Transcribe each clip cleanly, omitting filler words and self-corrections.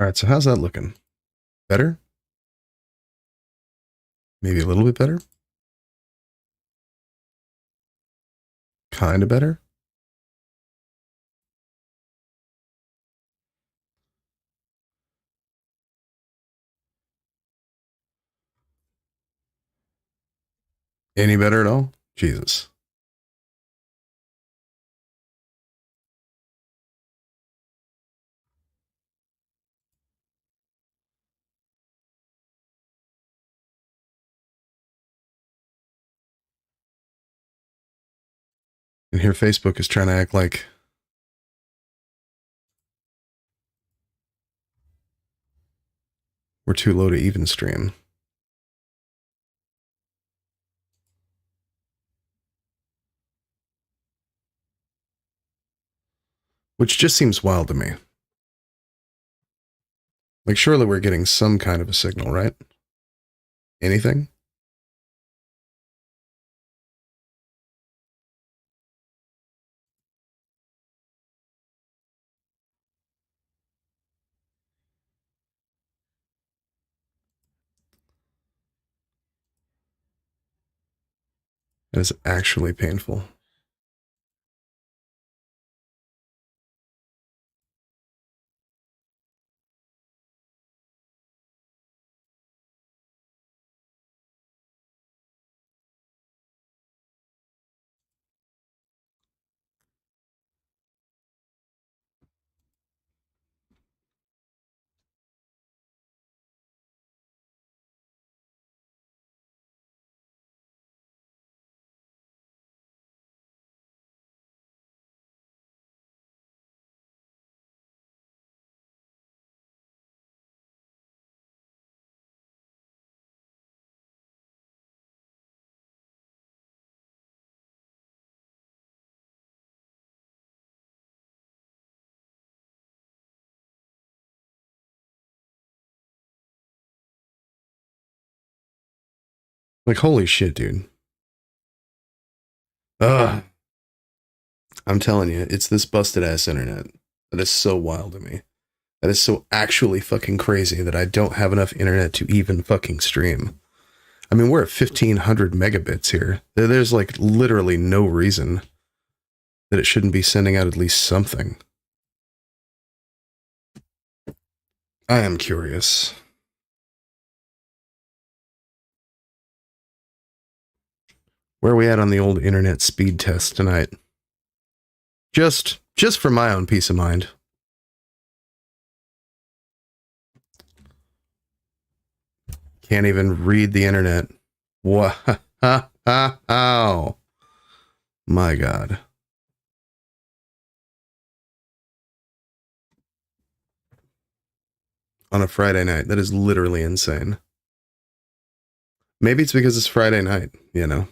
All right, so how's that looking? Better? Maybe a little bit better? Kind of better? Any better at all? Jesus. And here Facebook is trying to act like we're too low to even stream. Which just seems wild to me. Like, surely we're getting some kind of a signal, right? Anything? That is actually painful. Like, holy shit, dude. Ugh. I'm telling you, it's this busted ass internet that is so wild to me. That is so actually fucking crazy that I don't have enough internet to even fucking stream. I mean, we're at 1500 megabits here. There's like literally no reason that it shouldn't be sending out at least something. I am curious. Where are we at on the old internet speed test tonight? Just for my own peace of mind. Can't even read the internet. Wow. My God. On a Friday night. That is literally insane. Maybe it's because it's Friday night, you know.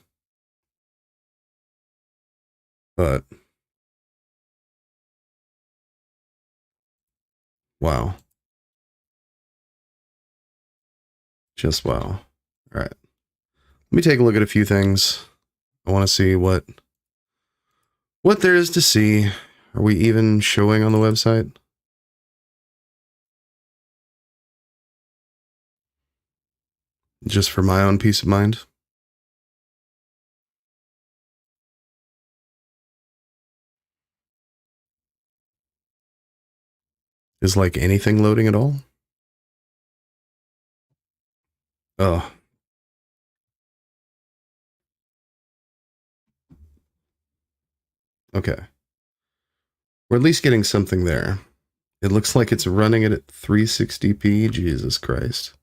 But wow. Just wow. All right. Let me take a look at a few things. I want to see what there is to see. Are we even showing on the website? Just for my own peace of mind. Is like anything loading at all? Oh. Okay. We're at least getting something there. It looks like it's running it at 360p. Jesus Christ.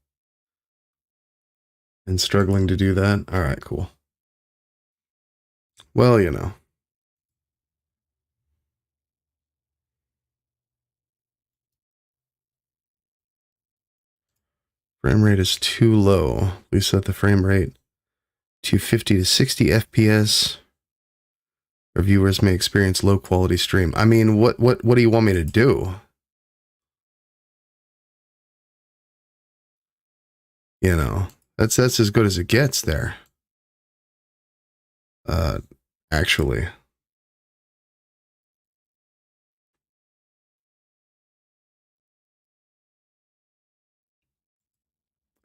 And struggling to do that? Alright, cool. Well, you know. Frame rate is too low. We set the frame rate to 50 to 60 FPS. Our viewers may experience low quality stream. I mean, what do you want me to do? You know, that's as good as it gets there. Actually.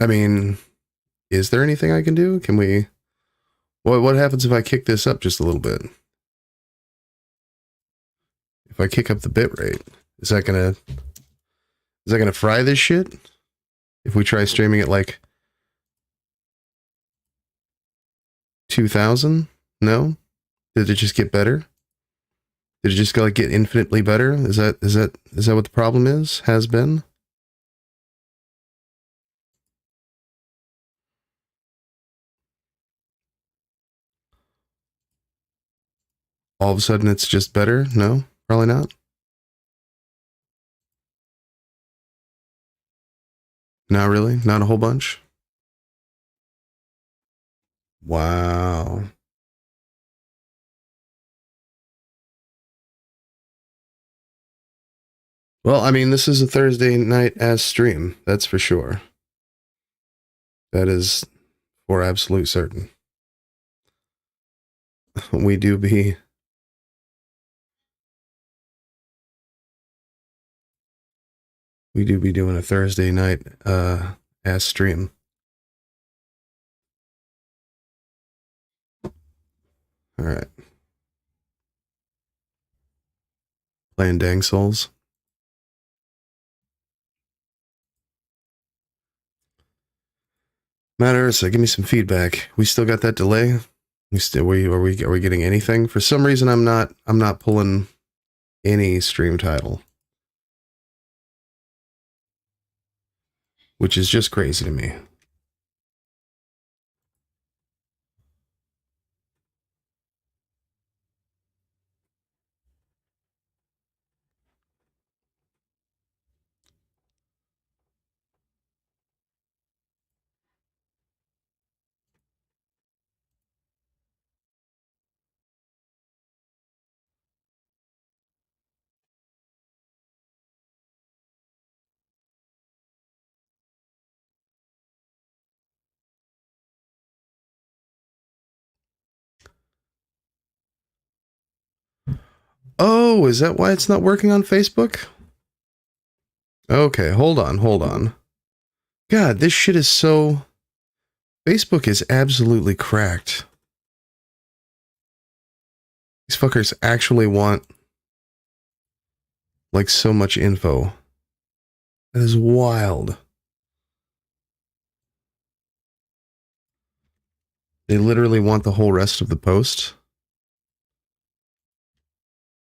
I mean, is there anything I can do? Can we... What happens if I kick this up just a little bit? If I kick up the bitrate, is that gonna fry this shit? If we try streaming it like 2000? No? Did it just get better? Did it just like get infinitely better? Is that what the problem is? Has been? All of a sudden it's just better? No? Probably not. Not really? Not a whole bunch? Wow. Well, I mean, this is a Thursday night as stream, that's for sure. That is for absolute certain. We do be doing a Thursday night as stream. All right. Playing Dang Souls. Matt Ursa, give me some feedback. We still got that delay? Are we getting anything? For some reason I'm not pulling any stream title. Which is just crazy to me. Oh, is that why it's not working on Facebook? Okay, hold on. God, this shit is so... Facebook is absolutely cracked. These fuckers actually want like so much info. That is wild. They literally want the whole rest of the post.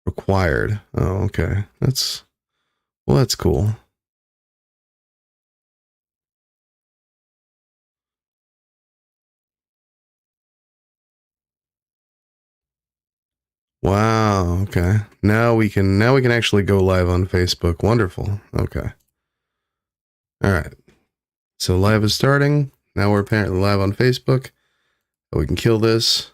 Required. Oh, okay. That's cool. Wow, okay. Now we can actually go live on Facebook. Wonderful. Okay. All right. So live is starting. Now we're apparently live on Facebook. We can kill this.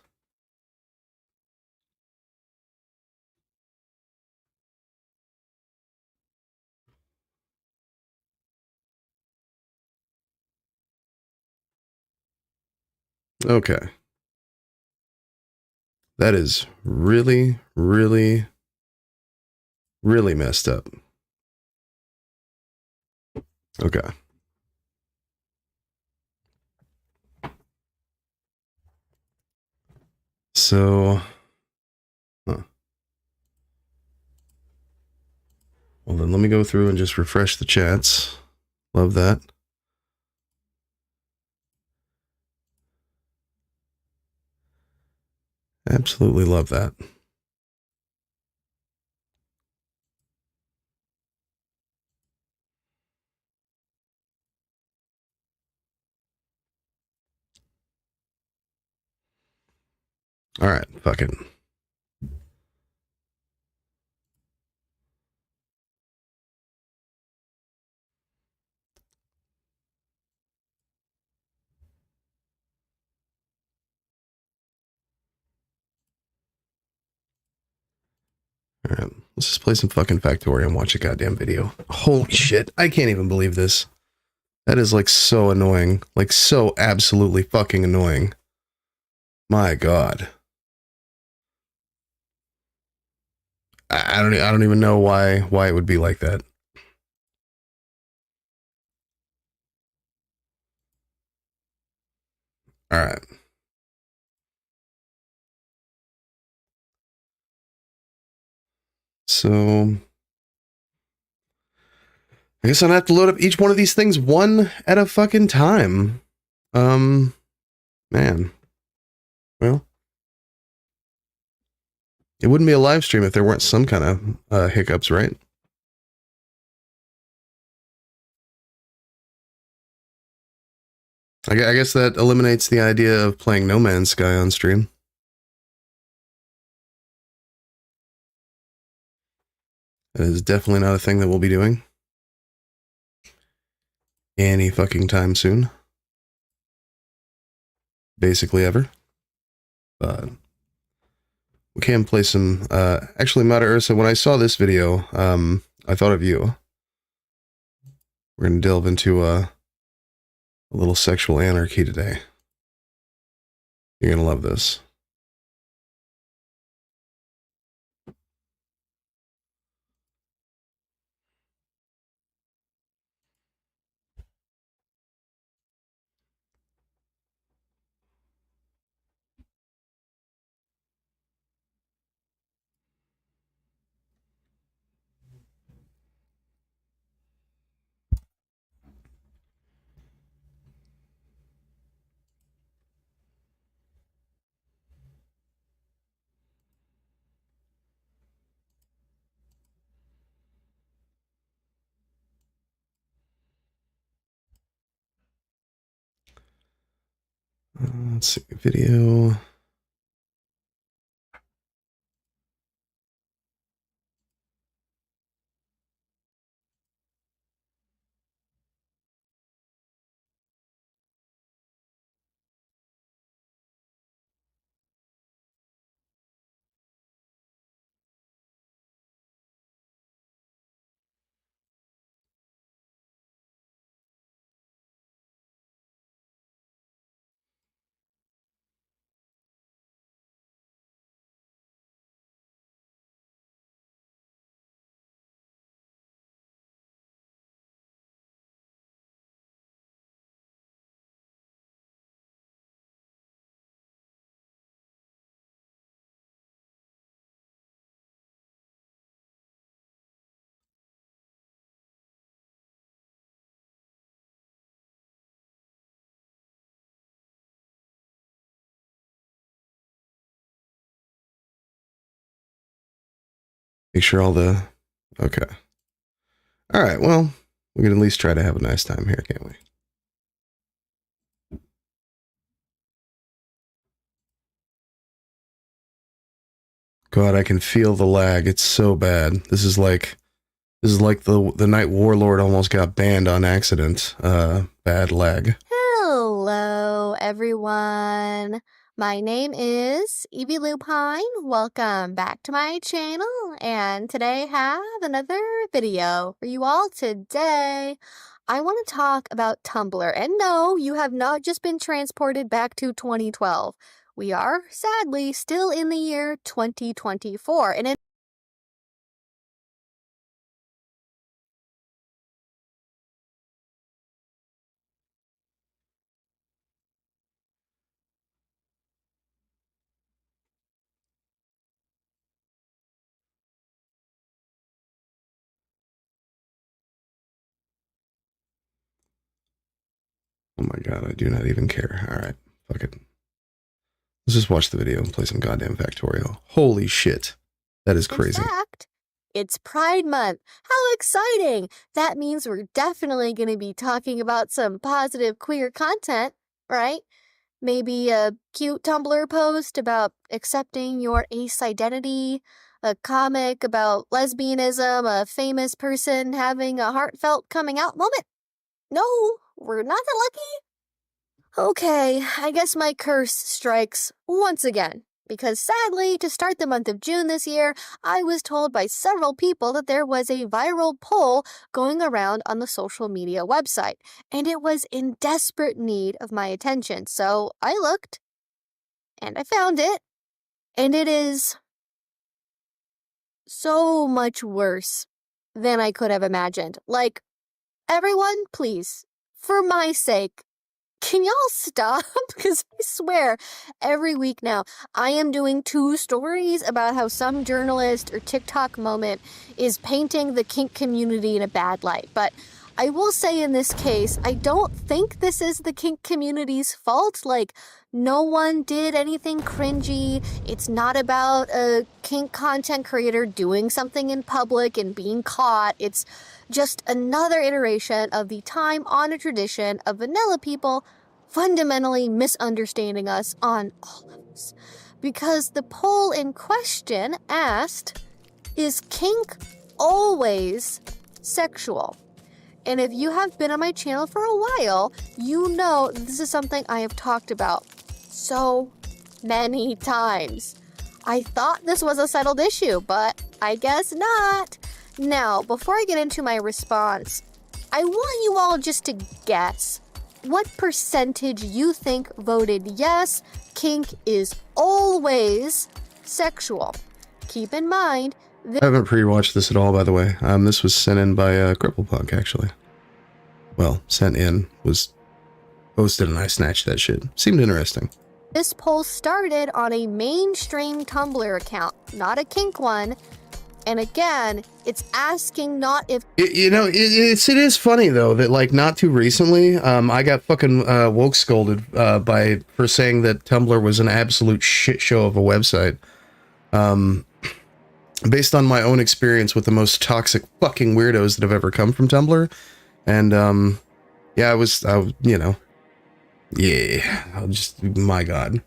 Okay. That is really, really, really messed up. Okay. So, well then let me go through and just refresh the chats. Love that. Absolutely love that. All right, fuck it. All right, let's just play some fucking Factorio and watch a goddamn video. Holy shit, I can't even believe this. That is like so annoying. Like so absolutely fucking annoying. My god. I don't even know why it would be like that. All right. So I guess I'm gonna have to load up each one of these things one at a fucking time. Man. Well, it wouldn't be a live stream if there weren't some kind of hiccups, right? I guess that eliminates the idea of playing No Man's Sky on stream. That is definitely not a thing that we'll be doing any fucking time soon. Basically ever. But we can play some, actually, Mata Ursa, when I saw this video, I thought of you. We're gonna delve into a little sexual anarchy today. You're gonna love this. Let's see, video. Make sure all the, okay. All right, well, we can at least try to have a nice time here, can't we? God, I can feel the lag. It's so bad. This is like the night Warlord almost got banned on accident. Bad lag. Hello, everyone. My name is Evie Lupine. Welcome back to my channel, and today I have another video for you all. Today, I want to talk about Tumblr. And no, you have not just been transported back to 2012. We are, sadly, still in the year 2024. And Oh my god, I do not even care. All right, fuck it. Let's just watch the video and play some goddamn Factorio. Holy shit. That is crazy. In fact, it's Pride Month. How exciting! That means we're definitely going to be talking about some positive queer content, right? Maybe a cute Tumblr post about accepting your ace identity, a comic about lesbianism, a famous person having a heartfelt coming out moment. No, we're not that lucky. Okay, I guess my curse strikes once again. Because sadly, to start the month of June this year, I was told by several people that there was a viral poll going around on the social media website, and it was in desperate need of my attention. So I looked, and I found it, and it is so much worse than I could have imagined. Like, everyone, please, for my sake, can y'all stop? Because I swear, every week now, I am doing 2 stories about how some journalist or TikTok moment is painting the kink community in a bad light. But I will say in this case, I don't think this is the kink community's fault. Like, no one did anything cringy. It's not about a kink content creator doing something in public and being caught. It's just another iteration of the time-honored tradition of vanilla people fundamentally misunderstanding us on all levels. Because the poll in question asked, is kink always sexual? And if you have been on my channel for a while, you know this is something I have talked about so many times. I thought this was a settled issue, but I guess not. Now, before I get into my response, I want you all just to guess what percentage you think voted yes, kink is always sexual. Keep in mind, I haven't pre-watched this at all, by the way. This was sent in by Cripplepunk, actually. Well, sent in, was posted, and I snatched that shit. Seemed interesting. This poll started on a mainstream Tumblr account, not a kink one. And again, it's asking not if... It is funny, though, that, like, not too recently, I got fucking woke scolded for saying that Tumblr was an absolute shit show of a website. Based on my own experience with the most toxic fucking weirdos that have ever come from Tumblr. And, yeah, my God.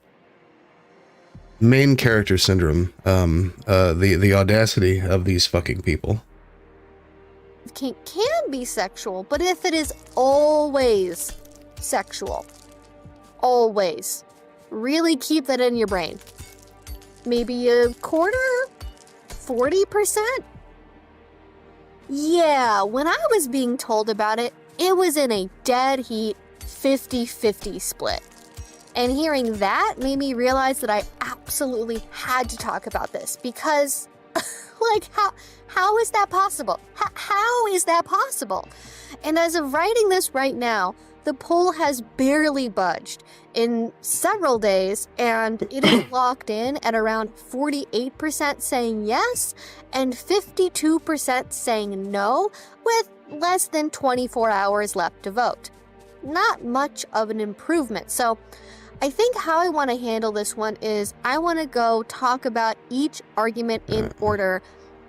Main character syndrome, the audacity of these fucking people. Kink can be sexual, but if it is always sexual, always, really keep that in your brain. Maybe a quarter? 40%? Yeah, when I was being told about it, it was in a dead heat 50-50 split. And hearing that made me realize that I absolutely had to talk about this because, like, how is that possible? How is that possible? And as of writing this right now, the poll has barely budged in several days, and it is locked in at around 48% saying yes and 52% saying no, with less than 24 hours left to vote. Not much of an improvement. So I think how I want to handle this one is I want to go talk about each argument in order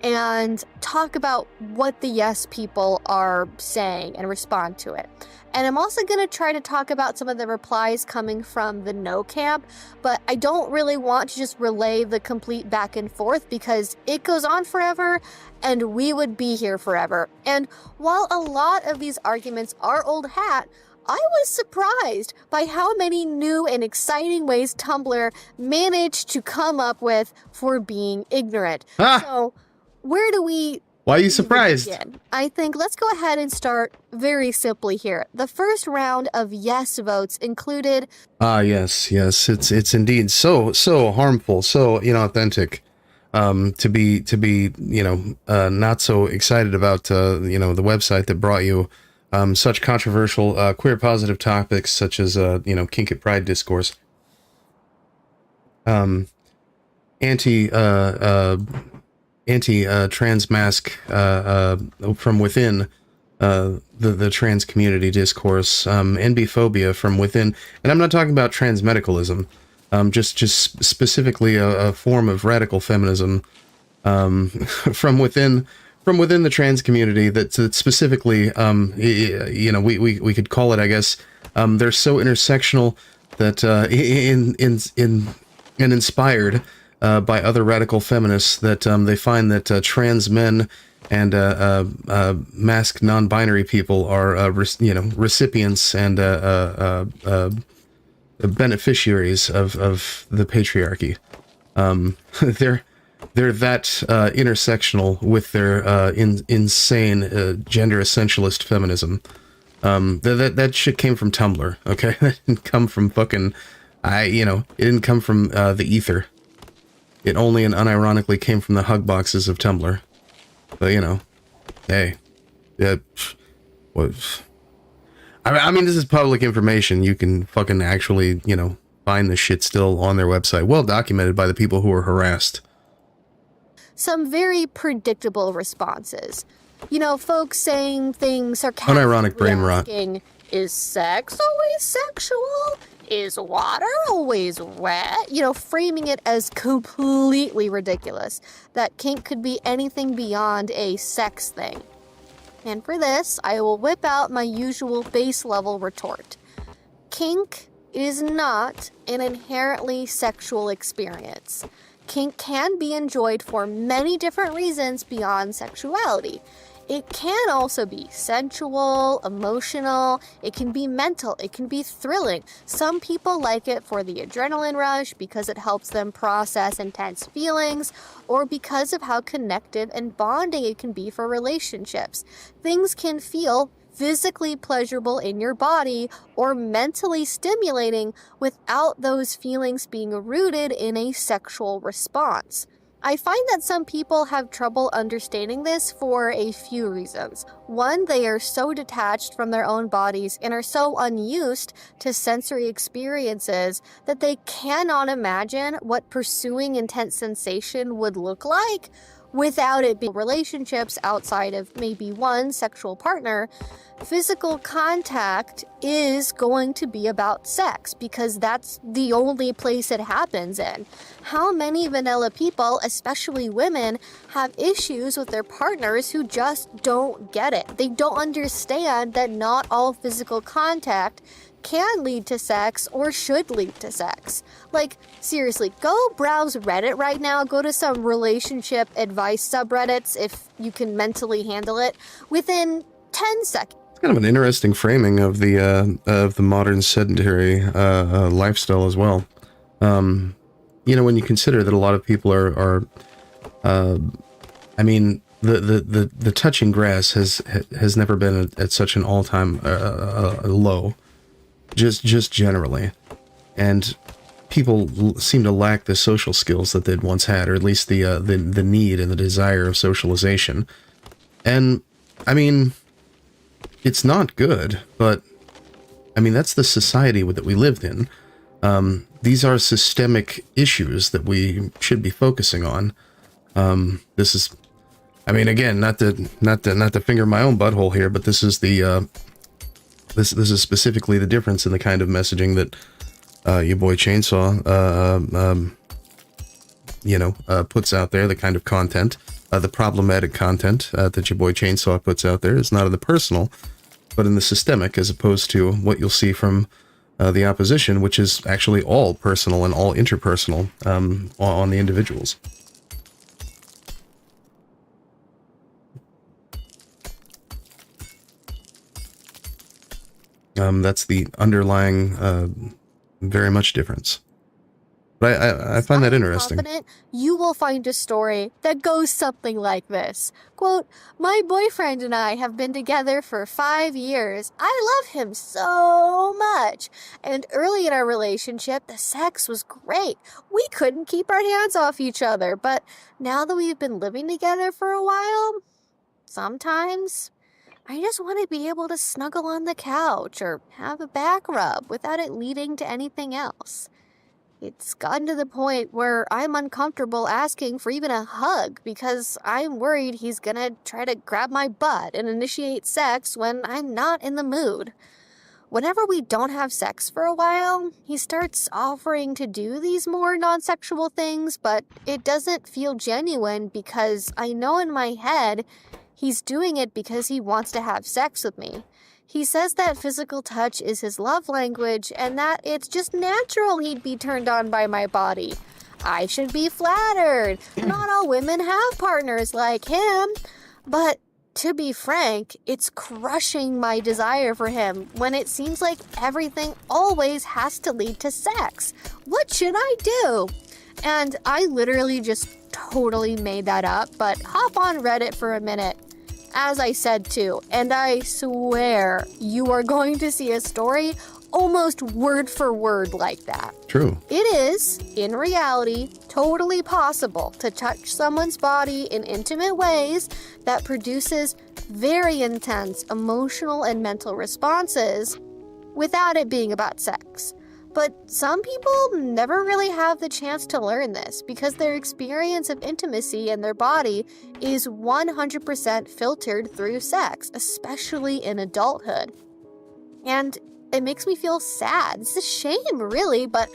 and talk about what the yes people are saying and respond to it. And I'm also going to try to talk about some of the replies coming from the no camp, but I don't really want to just relay the complete back and forth because it goes on forever and we would be here forever. And while a lot of these arguments are old hat, I was surprised by how many new and exciting ways Tumblr managed to come up with for being ignorant. So where do we... Why are you surprised? Begin? I think let's go ahead and start very simply here. The first round of yes votes included... Yes. It's indeed so harmful, so inauthentic. To be not so excited about the website that brought you such controversial queer positive topics such as kink at pride discourse, anti-trans mask from within the trans community discourse, NB-phobia from within, and I'm not talking about transmedicalism, just specifically a form of radical feminism from within the trans community that specifically, we could call it, I guess, they're so intersectional that and inspired by other radical feminists that they find that trans men and masked non-binary people are recipients and beneficiaries of the patriarchy. They're that intersectional with their insane gender essentialist feminism. That shit came from Tumblr, okay? That didn't come from fucking, it didn't come from the ether. It only and unironically came from the hug boxes of Tumblr. But, hey. Yeah, what? I mean, this is public information. You can fucking actually, find this shit still on their website. Well documented by the people who were harassed. Some very predictable responses. Folks saying things sarcastically, unironic brain rot. asking, is sex always sexual? Is water always wet? Framing it as completely ridiculous. That kink could be anything beyond a sex thing. And for this, I will whip out my usual base level retort. Kink is not an inherently sexual experience. Kink can be enjoyed for many different reasons beyond sexuality. It can also be sensual, emotional, it can be mental, it can be thrilling. Some people like it for the adrenaline rush because it helps them process intense feelings, or because of how connective and bonding it can be for relationships. Things can feel physically pleasurable in your body or mentally stimulating without those feelings being rooted in a sexual response. I find that some people have trouble understanding this for a few reasons. One, they are so detached from their own bodies and are so unused to sensory experiences that they cannot imagine what pursuing intense sensation would look like without it being relationships outside of maybe one sexual partner. Physical contact is going to be about sex because that's the only place it happens in. How many vanilla people, especially women, have issues with their partners who just don't get it? They don't understand that not all physical contact can lead to sex or should lead to sex. Like, seriously, go browse Reddit right now. Go to some relationship advice subreddits if you can mentally handle it within 10 seconds. It's kind of an interesting framing of the modern sedentary lifestyle as well. When you consider that a lot of people are I mean, the touching grass has never been at such an all-time low. Just generally, and people seem to lack the social skills that they'd once had, or at least the need and the desire of socialization. And I mean, it's not good, but I mean that's the society that we lived in. These are systemic issues that we should be focusing on. This is, I mean, again, not to finger my own butthole here, but this is the This is specifically the difference in the kind of messaging that your boy Chainsaw, puts out there. The kind of content, the problematic content that your boy Chainsaw puts out there is not in the personal, but in the systemic, as opposed to what you'll see from the opposition, which is actually all personal and all interpersonal on the individuals. That's the underlying, very much difference. But I find that interesting. Confident, you will find a story that goes something like this. Quote, my boyfriend and I have been together for 5 years. I love him so much. And early in our relationship, the sex was great. We couldn't keep our hands off each other. But now that we've been living together for a while, sometimes I just want to be able to snuggle on the couch or have a back rub without it leading to anything else. It's gotten to the point where I'm uncomfortable asking for even a hug because I'm worried he's gonna try to grab my butt and initiate sex when I'm not in the mood. Whenever we don't have sex for a while, he starts offering to do these more non-sexual things, but it doesn't feel genuine because I know in my head he's doing it because he wants to have sex with me. He says that physical touch is his love language and that it's just natural he'd be turned on by my body. I should be flattered. Not all women have partners like him. But to be frank, it's crushing my desire for him when it seems like everything always has to lead to sex. What should I do? And I literally just totally made that up, but hop on Reddit for a minute. As I said too, and I swear you are going to see a story almost word for word like that. True. It is, in reality, totally possible to touch someone's body in intimate ways that produces very intense emotional and mental responses without it being about sex. But some people never really have the chance to learn this because their experience of intimacy in their body is 100% filtered through sex, especially in adulthood. And it makes me feel sad. It's a shame, really, but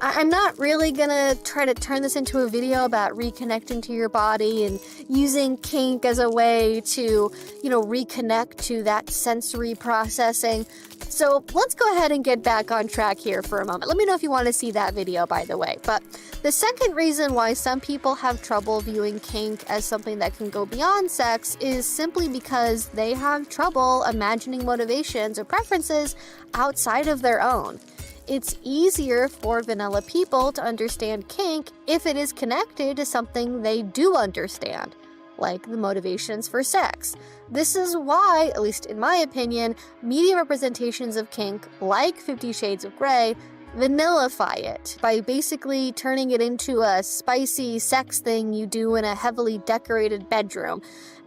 I'm not really gonna try to turn this into a video about reconnecting to your body and using kink as a way to, reconnect to that sensory processing. So let's go ahead and get back on track here for a moment. Let me know if you want to see that video, by the way. But the second reason why some people have trouble viewing kink as something that can go beyond sex is simply because they have trouble imagining motivations or preferences outside of their own. It's easier for vanilla people to understand kink if it is connected to something they do understand, like the motivations for sex. This is why, at least in my opinion, media representations of kink, like 50 Shades of Grey, vanillify it by basically turning it into a spicy sex thing you do in a heavily decorated bedroom.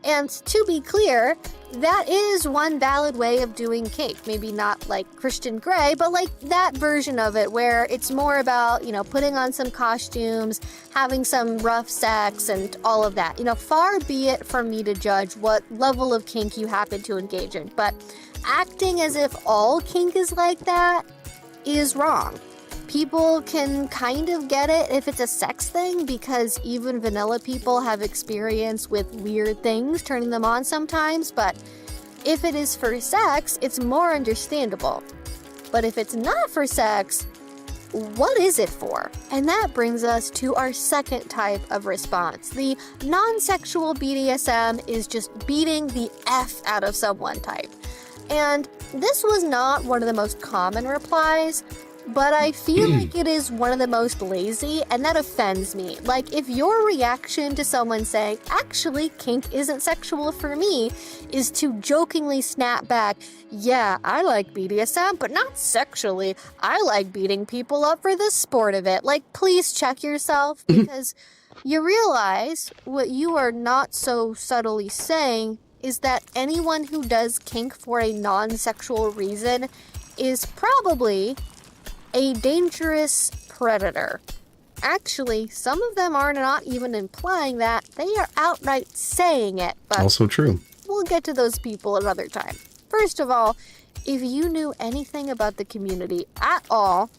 And to be clear, that is one valid way of doing kink. Maybe not like Christian Grey, but like that version of it where it's more about, putting on some costumes, having some rough sex and all of that. Far be it from me to judge what level of kink you happen to engage in, but acting as if all kink is like that is wrong. People can kind of get it if it's a sex thing because even vanilla people have experience with weird things turning them on sometimes, but if it is for sex, it's more understandable. But if it's not for sex, what is it for? And that brings us to our second type of response. The non-sexual BDSM is just beating the F out of someone type. And this was not one of the most common replies, but I feel like it is one of the most lazy, and that offends me. Like, if your reaction to someone saying, actually, kink isn't sexual for me, is to jokingly snap back, yeah, I like BDSM, but not sexually. I like beating people up for the sport of it. Like, please check yourself, because you realize what you are not so subtly saying is that anyone who does kink for a non-sexual reason is probably a dangerous predator. Actually, some of them are not even implying that, they are outright saying it, but also true. We'll get to those people another time. First of all, if you knew anything about the community at all,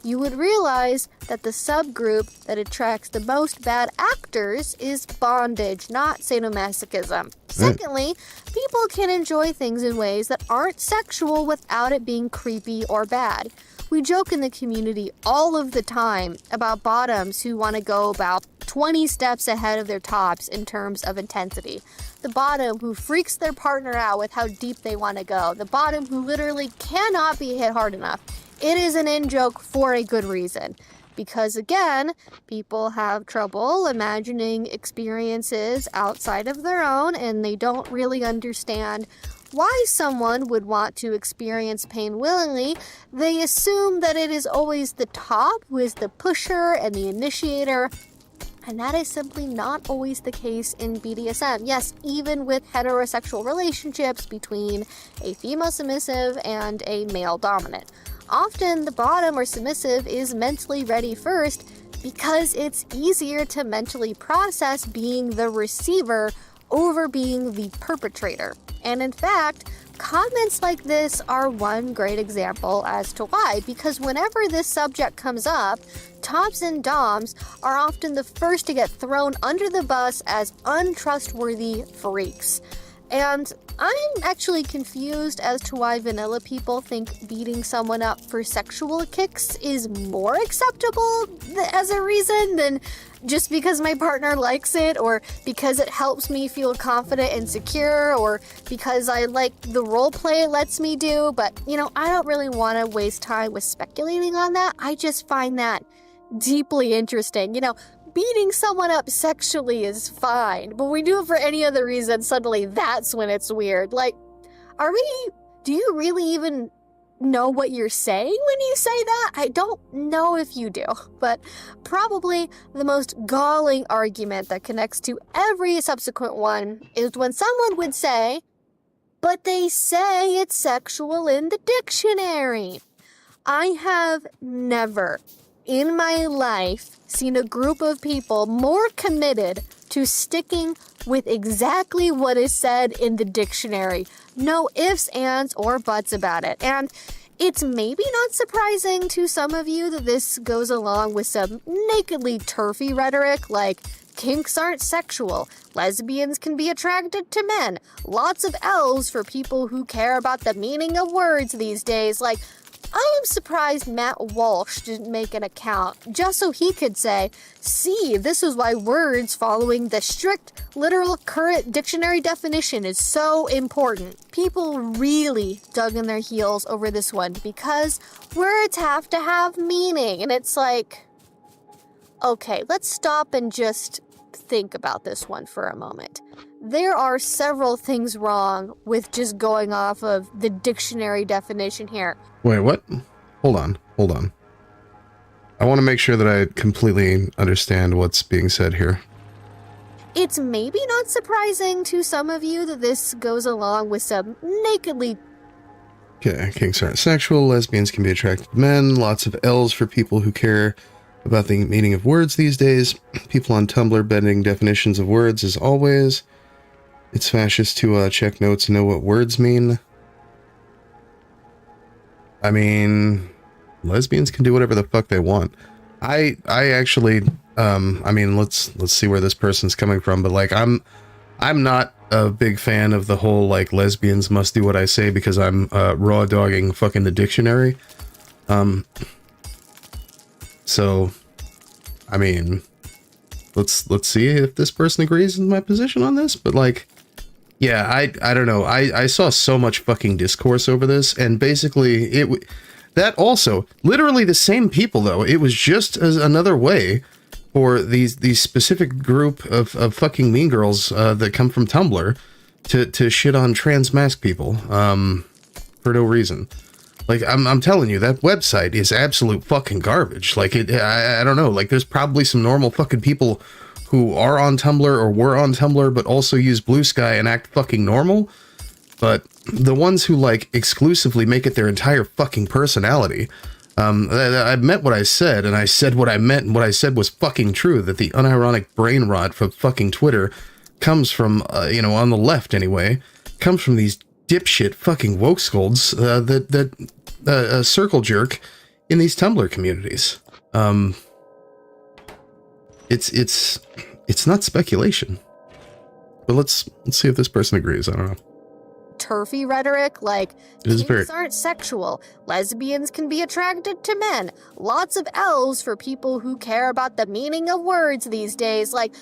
you would realize that the subgroup that attracts the most bad actors is bondage, not sadomasochism. Secondly, people can enjoy things in ways that aren't sexual without it being creepy or bad. We joke in the community all of the time about bottoms who want to go about 20 steps ahead of their tops in terms of intensity. The bottom who freaks their partner out with how deep they want to go. The bottom who literally cannot be hit hard enough. It is an in-joke for a good reason. Because again, people have trouble imagining experiences outside of their own, and they don't really understand why someone would want to experience pain willingly. They assume that it is always the top who is the pusher and the initiator, and that is simply not always the case in BDSM. Yes, even with heterosexual relationships between a female submissive and a male dominant. Often the bottom or submissive is mentally ready first because it's easier to mentally process being the receiver over being the perpetrator. And in fact, comments like this are one great example as to why, because whenever this subject comes up, tops and doms are often the first to get thrown under the bus as untrustworthy freaks. And I'm actually confused as to why vanilla people think beating someone up for sexual kicks is more acceptable as a reason than just because my partner likes it, or because it helps me feel confident and secure, or because I like the role play it lets me do. But, I don't really want to waste time with speculating on that. I just find that deeply interesting. Beating someone up sexually is fine, but we do it for any other reason, suddenly that's when it's weird. Like, do you really even know what you're saying when you say that? I don't know if you do, but probably the most galling argument that connects to every subsequent one is when someone would say, but they say it's sexual in the dictionary. I have never in my life seen a group of people more committed to sticking with exactly what is said in the dictionary. No ifs, ands, or buts about it. And it's maybe not surprising to some of you that this goes along with some nakedly turfy rhetoric like kinks aren't sexual, lesbians can be attracted to men, lots of L's for people who care about the meaning of words these days. Like, I am surprised Matt Walsh didn't make an account just so he could say, see, this is why words following the strict, literal, current dictionary definition is so important. People really dug in their heels over this one because words have to have meaning. And it's like, okay, let's stop and just think about this one for a moment. There are several things wrong with just going off of the dictionary definition here. Wait, what? Hold on. I want to make sure that I completely understand what's being said here. It's maybe not surprising to some of you that this goes along with some nakedly... Okay, kinks aren't sexual, lesbians can be attracted to men, lots of L's for people who care about the meaning of words these days, people on Tumblr bending definitions of words as always. It's fascist to check notes and know what words mean. I mean, lesbians can do whatever the fuck they want. I actually, I mean, let's see where this person's coming from, but like, I'm not a big fan of the whole, like, lesbians must do what I say because I'm, raw dogging fucking the dictionary. So, I mean, let's see if this person agrees with my position on this, but like, yeah, I don't know. I saw so much fucking discourse over this, and basically that also literally the same people though. It was just as another way for these specific group of fucking mean girls that come from Tumblr to shit on trans mask people for no reason. Like I'm telling you, that website is absolute fucking garbage. Like I don't know. Like there's probably some normal fucking people who are on Tumblr or were on Tumblr, but also use Blue Sky and act fucking normal. But the ones who, like, exclusively make it their entire fucking personality, I meant what I said, and I said what I meant, and what I said was fucking true, that the unironic brain rot from fucking Twitter comes from, you know, on the left anyway, comes from these dipshit fucking woke scolds that circle jerk in these Tumblr communities. It's not speculation, but let's see if this person agrees. I don't know. Turfy rhetoric like kinks aren't sexual, lesbians can be attracted to men, lots of L's for people who care about the meaning of words these days. Like,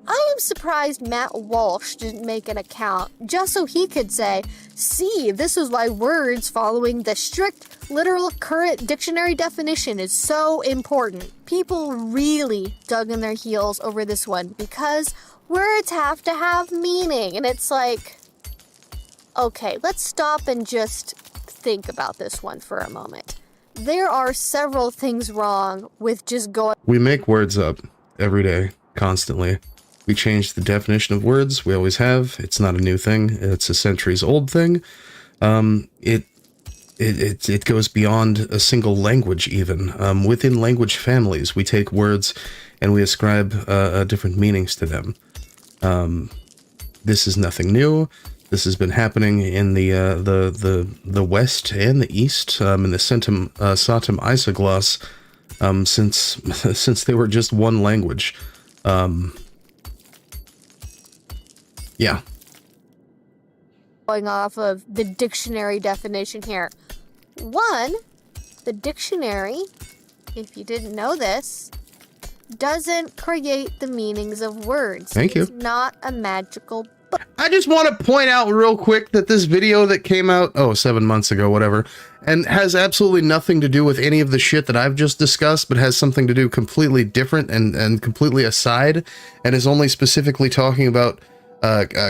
I am surprised Matt Walsh didn't make an account just so he could say, see, this is why words following the strict, literal, current dictionary definition is so important. People really dug in their heels over this one because words have to have meaning. And it's like, okay, let's stop and just think about this one for a moment. There are several things wrong with just going... We make words up every day, constantly. We change the definition of words. We always have. It's not a new thing. It's a centuries-old thing. It goes beyond a single language, even. Within language families, we take words and we ascribe different meanings to them. This is nothing new. This has been happening in the West and the East, in the Centum Satum Isogloss, since they were just one language. Yeah. Going off of the dictionary definition here. One, the dictionary, if you didn't know this, doesn't create the meanings of words. Thank you. It's not a magical book. I just want to point out real quick that this video that came out, 7 months ago, whatever, and has absolutely nothing to do with any of the shit that I've just discussed, but has something to do completely different and completely aside, and is only specifically talking about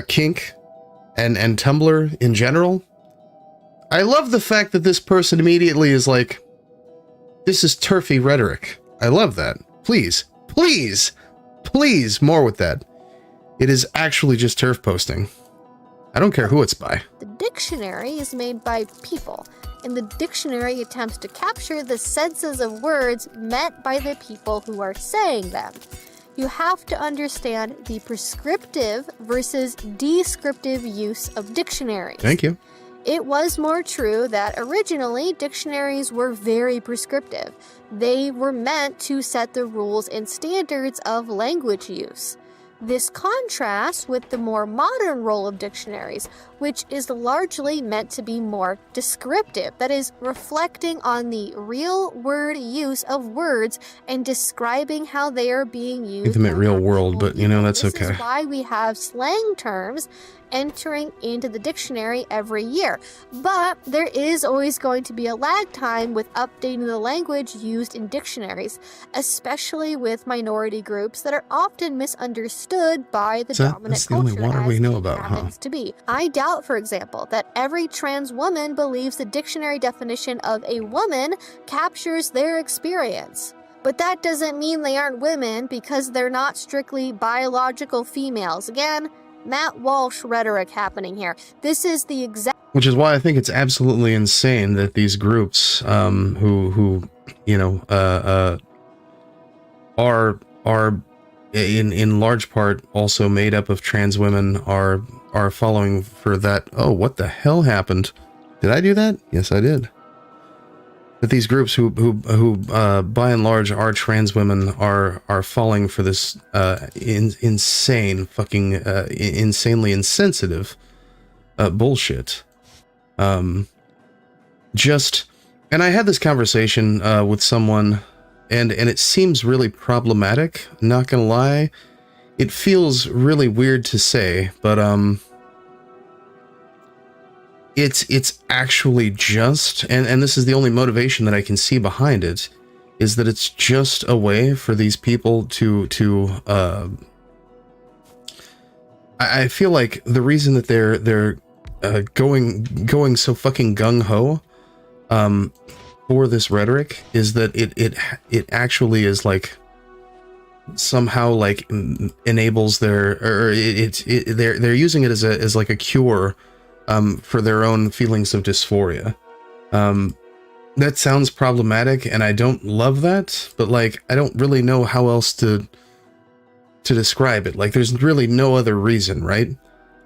kink and Tumblr in general. I love the fact that this person immediately is like, this is turfy rhetoric. I love that. Please, please, please, more with that. It is actually just turf posting. I don't care who it's by. The dictionary is made by people, and the dictionary attempts to capture the senses of words meant by the people who are saying them. You have to understand the prescriptive versus descriptive use of dictionaries. Thank you. It was more true that originally dictionaries were very prescriptive. They were meant to set the rules and standards of language use. This contrasts with the more modern role of dictionaries, which is largely meant to be more descriptive, that is, reflecting on the real word use of words and describing how they are being used. Give them at real world, but you know, that's okay. This is why we have slang terms entering into the dictionary every year. But there is always going to be a lag time with updating the language used in dictionaries, especially with minority groups that are often misunderstood by the dominant that's the culture. only water we know about, huh? To be. I doubt, for example, that every trans woman believes the dictionary definition of a woman captures their experience. But that doesn't mean they aren't women because they're not strictly biological females. Again, Matt Walsh rhetoric happening here. This is the exact... Which is why I think it's absolutely insane that these groups, who you know, are in large part also made up of trans women, are following for that. Oh, what the hell happened? Did I do that? Yes, I did. That these groups who by and large are trans women are falling for this insane fucking insanely insensitive bullshit. And I had this conversation with someone, and it seems really problematic, not gonna lie. It feels really weird to say, but it's actually just, and this is the only motivation that I can see behind it, is that it's just a way for these people to I feel like the reason that they're going so fucking gung-ho for this rhetoric is that it actually is like somehow like enables their, or they're using it as like a cure for their own feelings of dysphoria. That sounds problematic, and I don't love that, but like I don't really know how else to describe it. Like there's really no other reason, right?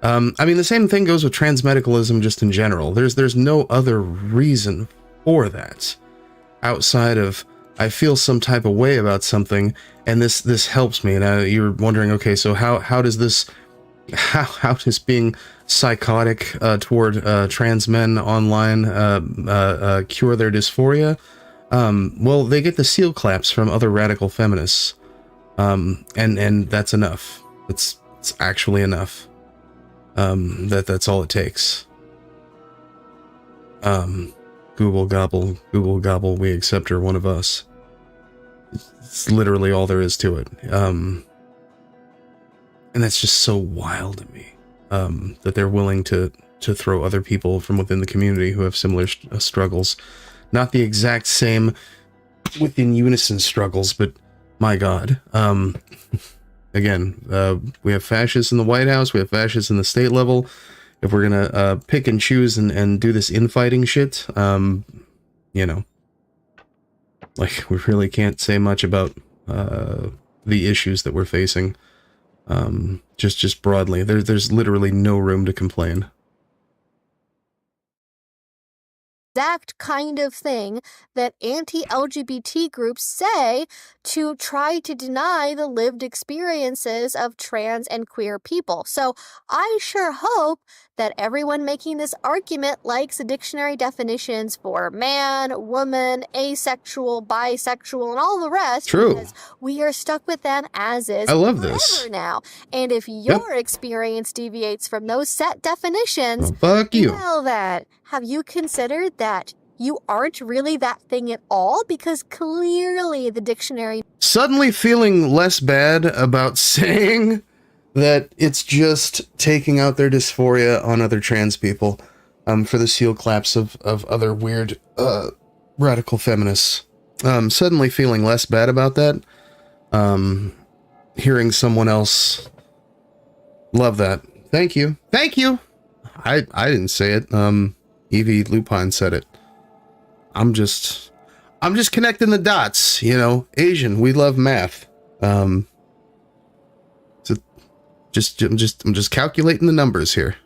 I mean, the same thing goes with transmedicalism just in general. There's no other reason for that outside of I feel some type of way about something, and this helps me. And you're wondering, okay, so how does this, how does being psychotic toward trans men online cure their dysphoria? Well, they get the seal claps from other radical feminists, and that's enough. It's actually enough. That's all it takes. Google gobble, we accept her, one of us. It's literally all there is to it. And that's just so wild to me, that they're willing to throw other people from within the community who have similar struggles. Not the exact same within unison struggles, but my God. Again, we have fascists in the White House, we have fascists in the state level. If we're gonna pick and choose and do this infighting shit, you know, like we really can't say much about the issues that we're facing. Just broadly, there's literally no room to complain. Exact kind of thing that anti-LGBT groups say to try to deny the lived experiences of trans and queer people. So I sure hope that everyone making this argument likes the dictionary definitions for man, woman, asexual, bisexual, and all the rest. True. Because we are stuck with them as is. I love this. Now. And if your experience deviates from those set definitions, well, fuck you. Well then, have you considered that you aren't really that thing at all? Because clearly the dictionary... Suddenly feeling less bad about saying that it's just taking out their dysphoria on other trans people. for the seal claps of other weird radical feminists. Suddenly feeling less bad about that. Hearing someone else love that. Thank you. Thank you. I didn't say it. Evie Lupine said it. I'm just connecting the dots, you know. Asian, we love math. So I'm just calculating the numbers here.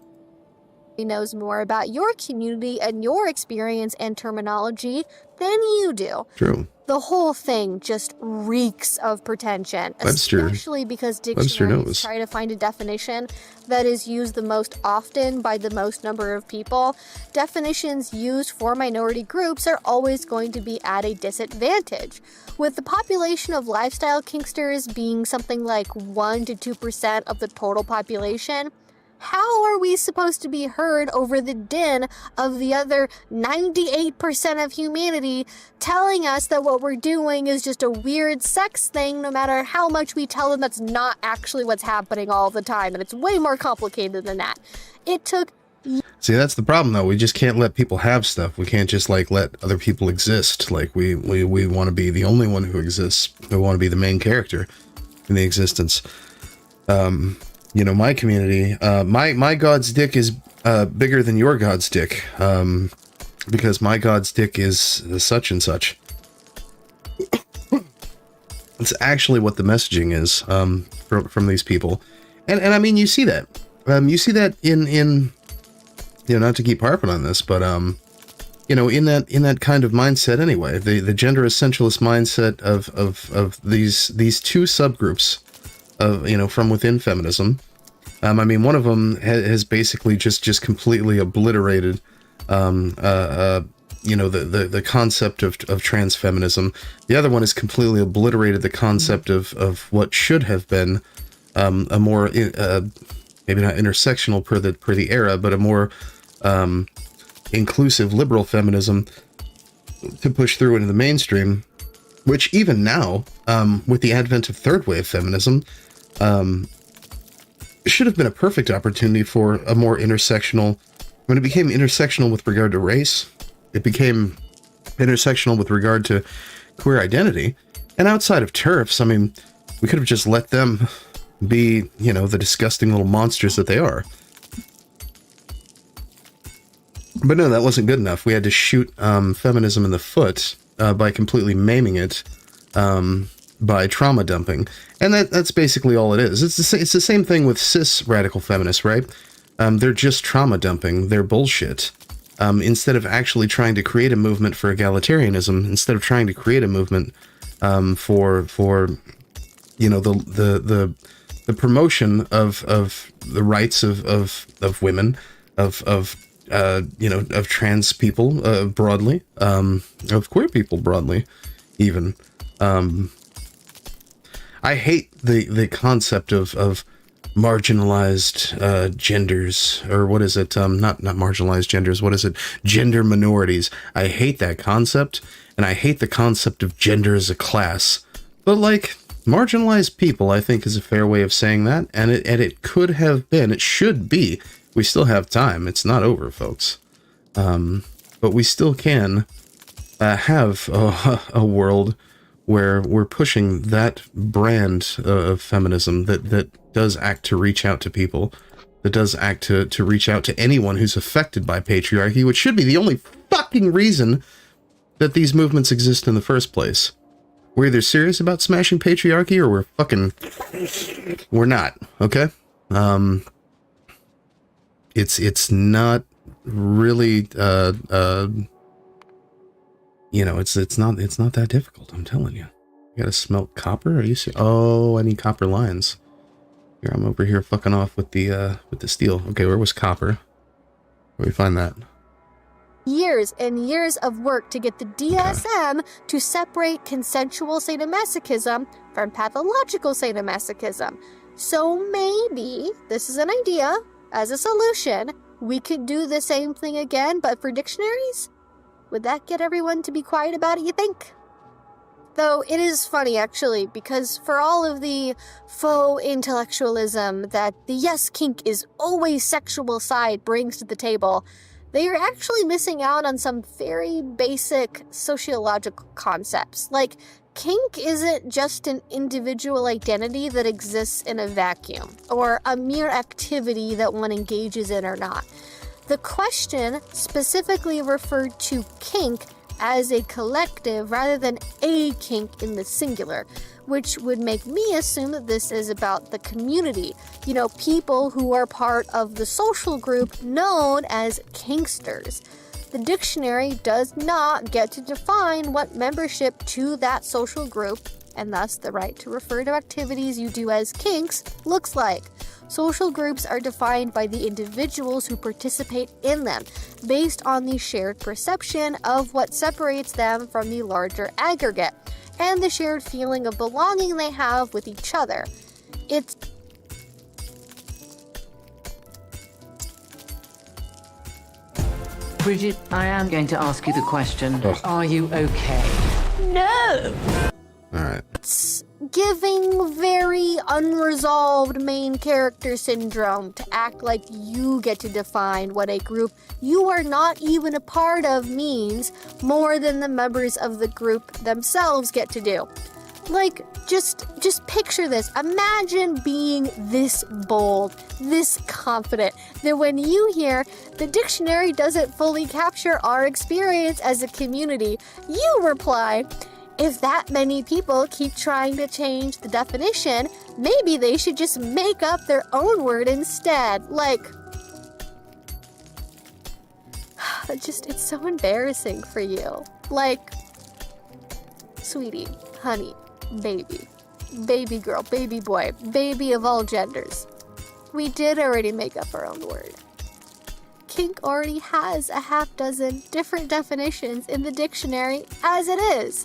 He knows more about your community and your experience and terminology than you do. True. The whole thing just reeks of pretension, Webster, especially because dictionaries try to find a definition that is used the most often by the most number of people. Definitions used for minority groups are always going to be at a disadvantage. With the population of lifestyle kinksters being something like 1 to 2% of the total population, how are we supposed to be heard over the din of the other 98% of humanity telling us that what we're doing is just a weird sex thing, no matter how much we tell them that's not actually what's happening all the time, and it's way more complicated than that. It took... See, that's the problem, though. We just can't let people have stuff. We can't just, like, let other people exist. Like, we want to be the only one who exists. We want to be the main character in the existence. You know, my community, my god's dick is bigger than your god's dick, because my god's dick is such and such. It's actually what the messaging is from these people, and I mean, you see that in you know, not to keep harping on this, but you know, in that kind of mindset anyway, the gender essentialist mindset of these two subgroups. You know, from within feminism. I mean, one of them has basically just completely obliterated, you know, the concept of trans feminism. The other one has completely obliterated the concept of what should have been a more, maybe not intersectional per the era, but a more inclusive liberal feminism to push through into the mainstream. Which even now, with the advent of third wave feminism, should have been a perfect opportunity for a more intersectional. When it became intersectional with regard to race, it became intersectional with regard to queer identity. And outside of TERFs, I mean, we could have just let them be, you know, the disgusting little monsters that they are. But no, that wasn't good enough. We had to shoot feminism in the foot by completely maiming it by trauma dumping. And that's basically all it is. It's the same thing with cis radical feminists, right? They're just trauma dumping. They're bullshit. Instead of actually trying to create a movement for egalitarianism, instead of trying to create a movement for you know, the promotion of the rights of women, of you know, of trans people broadly, of queer people broadly, even. I hate the concept of marginalized genders, or what is it? Not marginalized genders. What is it? Gender minorities. I hate that concept, and I hate the concept of gender as a class. But like, marginalized people, I think, is a fair way of saying that, and it could have been. It should be. We still have time. It's not over, folks. But we still can have a world where we're pushing that brand of feminism that does act to reach out to people, that does act to reach out to anyone who's affected by patriarchy, which should be the only fucking reason that these movements exist in the first place. We're either serious about smashing patriarchy or we're not, okay? It's not really you know, it's not that difficult, I'm telling you. You gotta smelt copper? Are you serious? Oh, I need copper lines. Here, I'm over here fucking off with the steel. Okay, where was copper? Where do we find that? Years and years of work to get the DSM to separate consensual sadomasochism from pathological sadomasochism. So maybe, this is an idea, as a solution, we could do the same thing again, but for dictionaries? Would that get everyone to be quiet about it, you think? Though it is funny, actually, because for all of the faux intellectualism that the yes kink is always sexual side brings to the table, they are actually missing out on some very basic sociological concepts. Like, kink isn't just an individual identity that exists in a vacuum, or a mere activity that one engages in or not. The question specifically referred to kink as a collective rather than a kink in the singular, which would make me assume that this is about the community. You know, people who are part of the social group known as kinksters. The dictionary does not get to define what membership to that social group, and thus the right to refer to activities you do as kinks, looks like. Social groups are defined by the individuals who participate in them, based on the shared perception of what separates them from the larger aggregate, and the shared feeling of belonging they have with each other. It's Bridget, I am going to ask you the question. Ugh. Are you okay? No! Alright. giving very unresolved main character syndrome to act like you get to define what a group you are not even a part of means more than the members of the group themselves get to do. Like, just picture this. Imagine being this bold, this confident, that when you hear the dictionary doesn't fully capture our experience as a community, you reply, if that many people keep trying to change the definition, maybe they should just make up their own word instead. Like, it's so embarrassing for you. Like, sweetie, honey, baby girl, baby boy, baby of all genders. We did already make up our own word. Kink already has a half dozen different definitions in the dictionary as it is.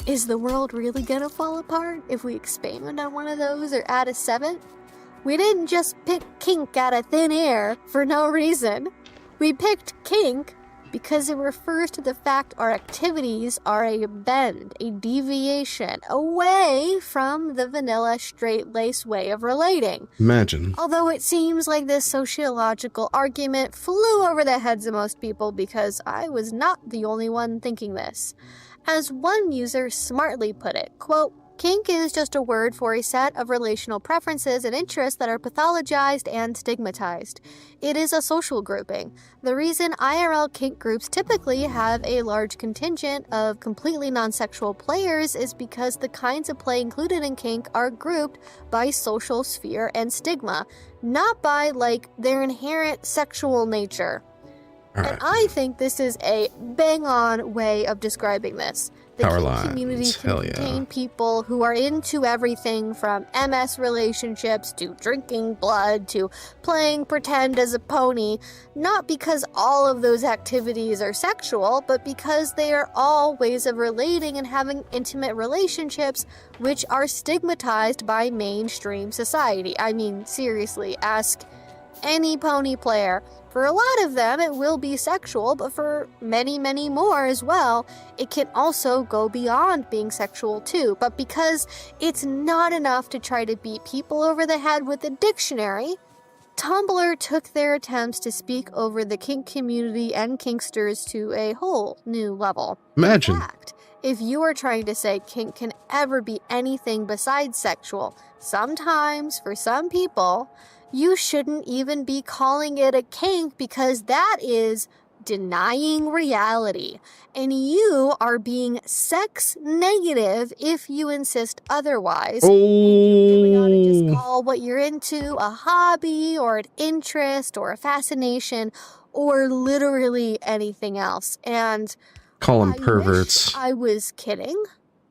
Is the world really gonna fall apart if we expand on one of those or add a seventh? We didn't just pick kink out of thin air for no reason. We picked kink because it refers to the fact our activities are a bend, a deviation away from the vanilla straight-laced way of relating. Imagine. Although it seems like this sociological argument flew over the heads of most people because I was not the only one thinking this. As one user smartly put it, quote, kink is just a word for a set of relational preferences and interests that are pathologized and stigmatized. It is a social grouping. The reason IRL kink groups typically have a large contingent of completely non-sexual players is because the kinds of play included in kink are grouped by social sphere and stigma, not by, like, their inherent sexual nature. And I think this is a bang-on way of describing this. The Power kink lines. community can Hell yeah. contain people who are into everything from MS relationships to drinking blood to playing pretend as a pony, not because all of those activities are sexual, but because they are all ways of relating and having intimate relationships which are stigmatized by mainstream society. I mean, seriously, ask any pony player. For a lot of them, it will be sexual, but for many, many more as well, it can also go beyond being sexual too. But because it's not enough to try to beat people over the head with a dictionary, Tumblr took their attempts to speak over the kink community and kinksters to a whole new level. Imagine. In fact, if you are trying to say kink can ever be anything besides sexual, sometimes, for some people, you shouldn't even be calling it a kink because that is denying reality. And you are being sex negative if you insist otherwise. And you really ought to just call what you're into a hobby or an interest or a fascination or literally anything else. And Call them I perverts. wish I was kidding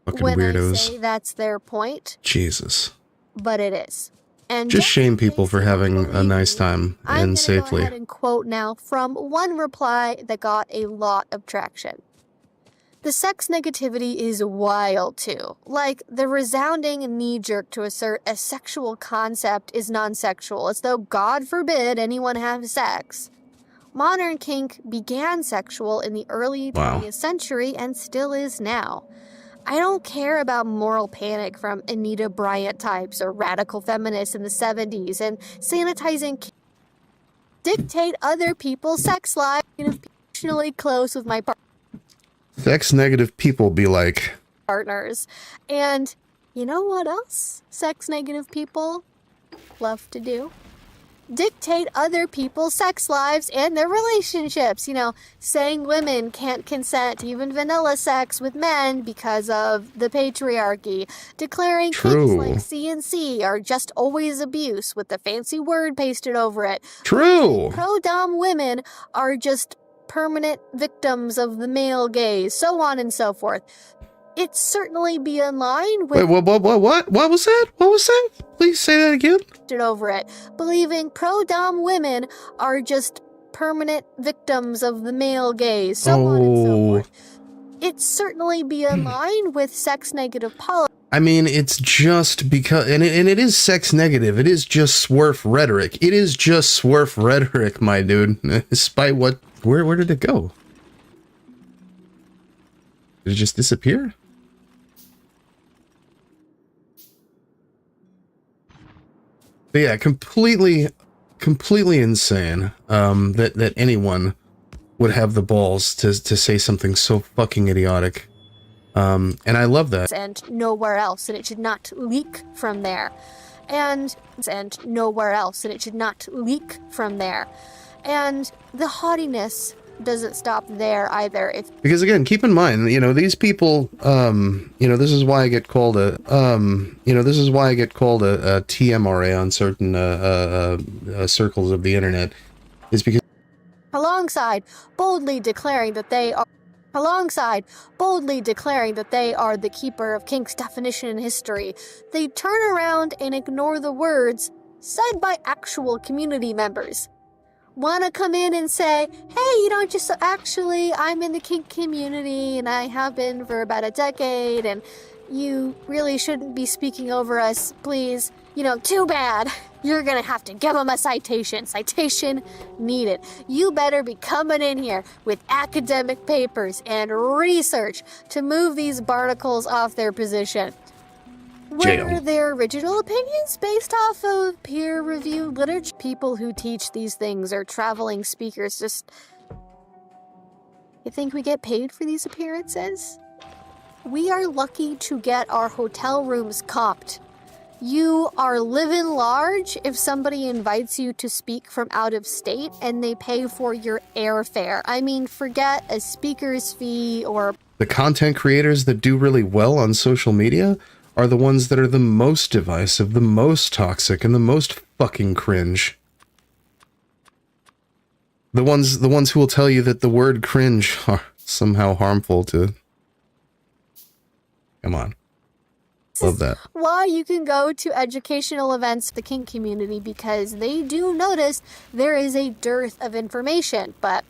Fucking when I weirdos. say that's their point, Jesus. but it is. And Just shame people for having a nice time I'm and gonna safely. go ahead and quote now from one reply that got a lot of traction. The sex negativity is wild too. Like the resounding knee-jerk to assert a sexual concept is non-sexual, as though God forbid anyone have sex. Modern kink began sexual in the early Wow. 20th century and still is now. I don't care about moral panic from Anita Bryant types or radical feminists in the 70s and sanitizing dictate other people's sex lives, emotionally close with my Sex negative people be like, partners. And you know what else sex negative people love to do? Dictate other people's sex lives and their relationships. Saying women can't consent to even vanilla sex with men because of the patriarchy. Declaring kids True. like C and C are just always abuse with the fancy word pasted over it. true. Pro-dom women are just permanent victims of the male gaze, so on and so forth. It certainly be in line with Wait, what was that? What was that? Please say that again. over it, believing pro-dom women are just permanent victims of the male gaze, so on and so forth. It certainly be in line with sex negative policy. I mean, it's just because, and it is sex negative. It is just swerf rhetoric. It is just swerf rhetoric, my dude. Despite what, where did it go? Did it just disappear? But yeah, completely insane. That anyone would have the balls to say something so fucking idiotic. And I love that. And nowhere else, and it should not leak from there. And nowhere else, and it should not leak from there. And the haughtiness doesn't stop there either. Because again, keep in mind, these people, this is why I get called a TMRA on certain circles of the internet, is because alongside boldly declaring that they are the keeper of kink's definition in history, they turn around and ignore the words said by actual community members. Want to come in and say, hey, actually, I'm in the kink community and I have been for about a decade and you really shouldn't be speaking over us, please. Too bad. You're gonna have to give them a citation. Citation needed. You better be coming in here with academic papers and research to move these barnacles off their position. Jail. Were their original opinions based off of peer-reviewed literature? People who teach these things are traveling speakers. You think we get paid for these appearances? We are lucky to get our hotel rooms comped. You are living large if somebody invites you to speak from out of state and they pay for your airfare. I mean, forget a speaker's fee or... The content creators that do really well on social media are the ones that are the most divisive, the most toxic, and the most fucking cringe. The ones who will tell you that the word cringe are somehow harmful to... Come on. Love that. Why you can go to educational events for the kink community, because they do notice there is a dearth of information, but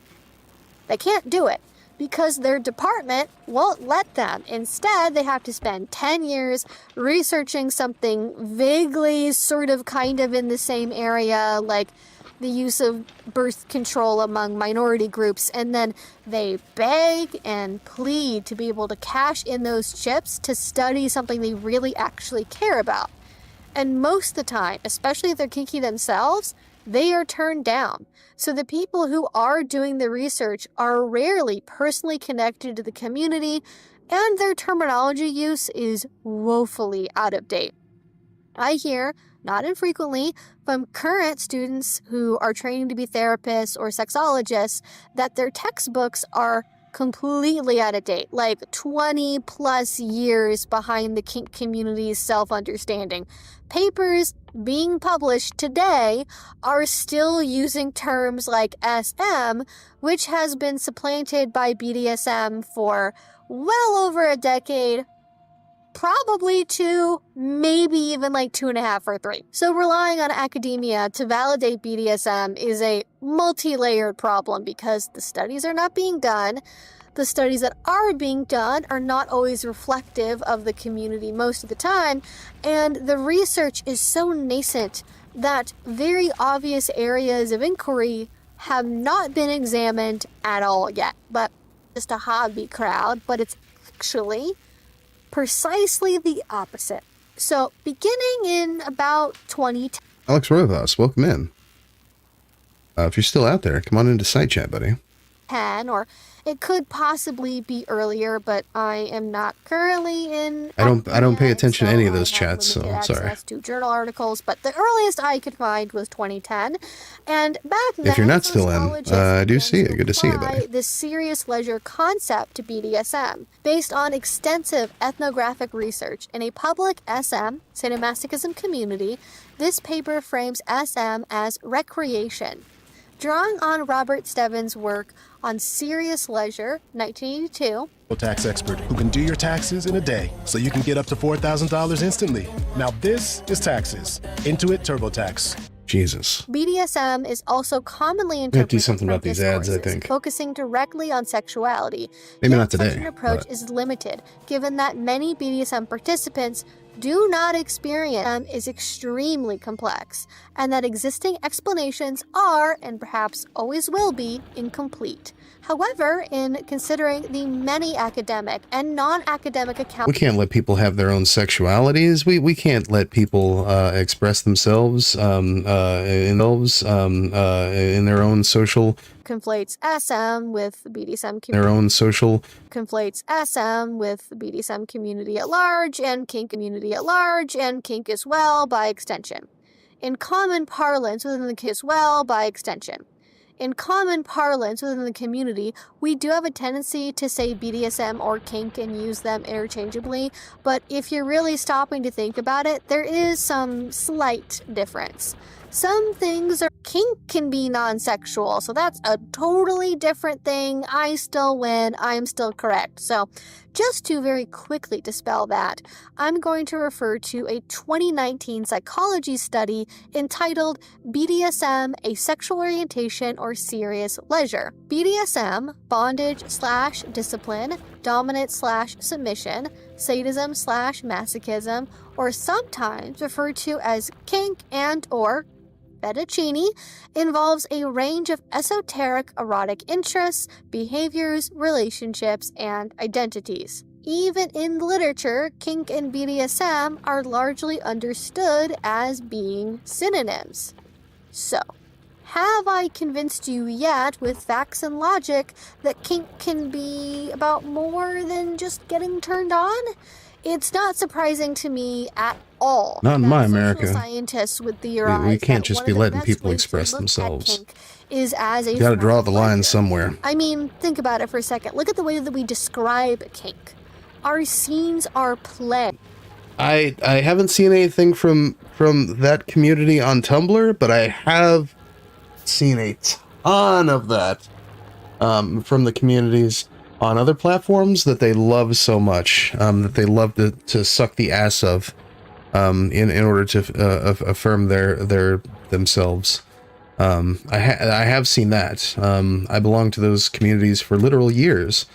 they can't do it because their department won't let them. Instead, they have to spend 10 years researching something vaguely sort of kind of in the same area, like the use of birth control among minority groups, and then they beg and plead to be able to cash in those chips to study something they really actually care about. And most of the time, especially if they're kinky themselves, they are turned down. So the people who are doing the research are rarely personally connected to the community, and their terminology use is woefully out of date. I hear, not infrequently, from current students who are training to be therapists or sexologists that their textbooks are completely out of date, like 20 plus years behind the kink community's self-understanding. Papers being published today are still using terms like SM, which has been supplanted by BDSM for well over a decade, probably 2, maybe even like 2.5 or 3. So relying on academia to validate BDSM is a multi-layered problem because the studies are not being done. The studies that are being done are not always reflective of the community most of the time, and the research is so nascent that very obvious areas of inquiry have not been examined at all yet. But just a hobby crowd, but it's actually precisely the opposite. So, beginning in about 2010... Alex Rojas, welcome in. If you're still out there, come on into side chat, buddy. 10, or it could possibly be earlier, but I am not currently in. I don't pay Academia, attention to so any of I those have chats, so limited sorry. access to journal articles, but the earliest I could find was 2010. And back then, If you're not still in, sociologists I do began see you. Good to see you, apply buddy. this serious leisure concept to BDSM based on extensive ethnographic research in a public SM, sadomasochism community. This paper frames SM as recreation. Drawing on Robert Stebbins' work on serious leisure, 1982, Tax expert who can do your taxes in a day so you can get up to $4,000 instantly. Now this is Taxes. Intuit TurboTax. Jesus. BDSM is also commonly have to do interpreted something from about these ads, I discourses, think. focusing directly on sexuality. Maybe Yet not today, Such an approach but- is limited, given that many BDSM participants do not experience them is extremely complex, and that existing explanations are, and perhaps always will be, incomplete. However, in considering the many academic and non-academic accounts, We can't let people have their own sexualities. We can't let people express themselves in their own social conflates SM with BDSM their own social conflates SM with the BDSM community at large and kink community at large and kink as well by extension. In common parlance within the kink as well by extension. In common parlance within the community, we do have a tendency to say BDSM or kink and use them interchangeably, but if you're really stopping to think about it, there is some slight difference. Some things are kink can be non-sexual, so that's a totally different thing. I still win. I'm still correct. So just to very quickly dispel that, I'm going to refer to a 2019 psychology study entitled BDSM, a Sexual Orientation or Serious Leisure. BDSM, bondage/discipline, dominance/submission, sadism/masochism, or sometimes referred to as kink and or fettuccine, involves a range of esoteric erotic interests, behaviors, relationships, and identities. Even in literature, kink and BDSM are largely understood as being synonyms. So, have I convinced you yet with facts and logic that kink can be about more than just getting turned on? It's not surprising to me at all. Not in that my social America. Scientists would theorize We can't that just one be of the letting best people ways to express look at themselves. kink is as a You gotta form draw of the line pleasure. somewhere. I mean, think about it for a second. Look at the way that we describe kink. Our scenes are play. I haven't seen anything from that community on Tumblr, but I have seen a ton of that from the communities on other platforms that they love so much, that they love to suck the ass of, in order to affirm their themselves. I have seen that. I belong to those communities for literal years.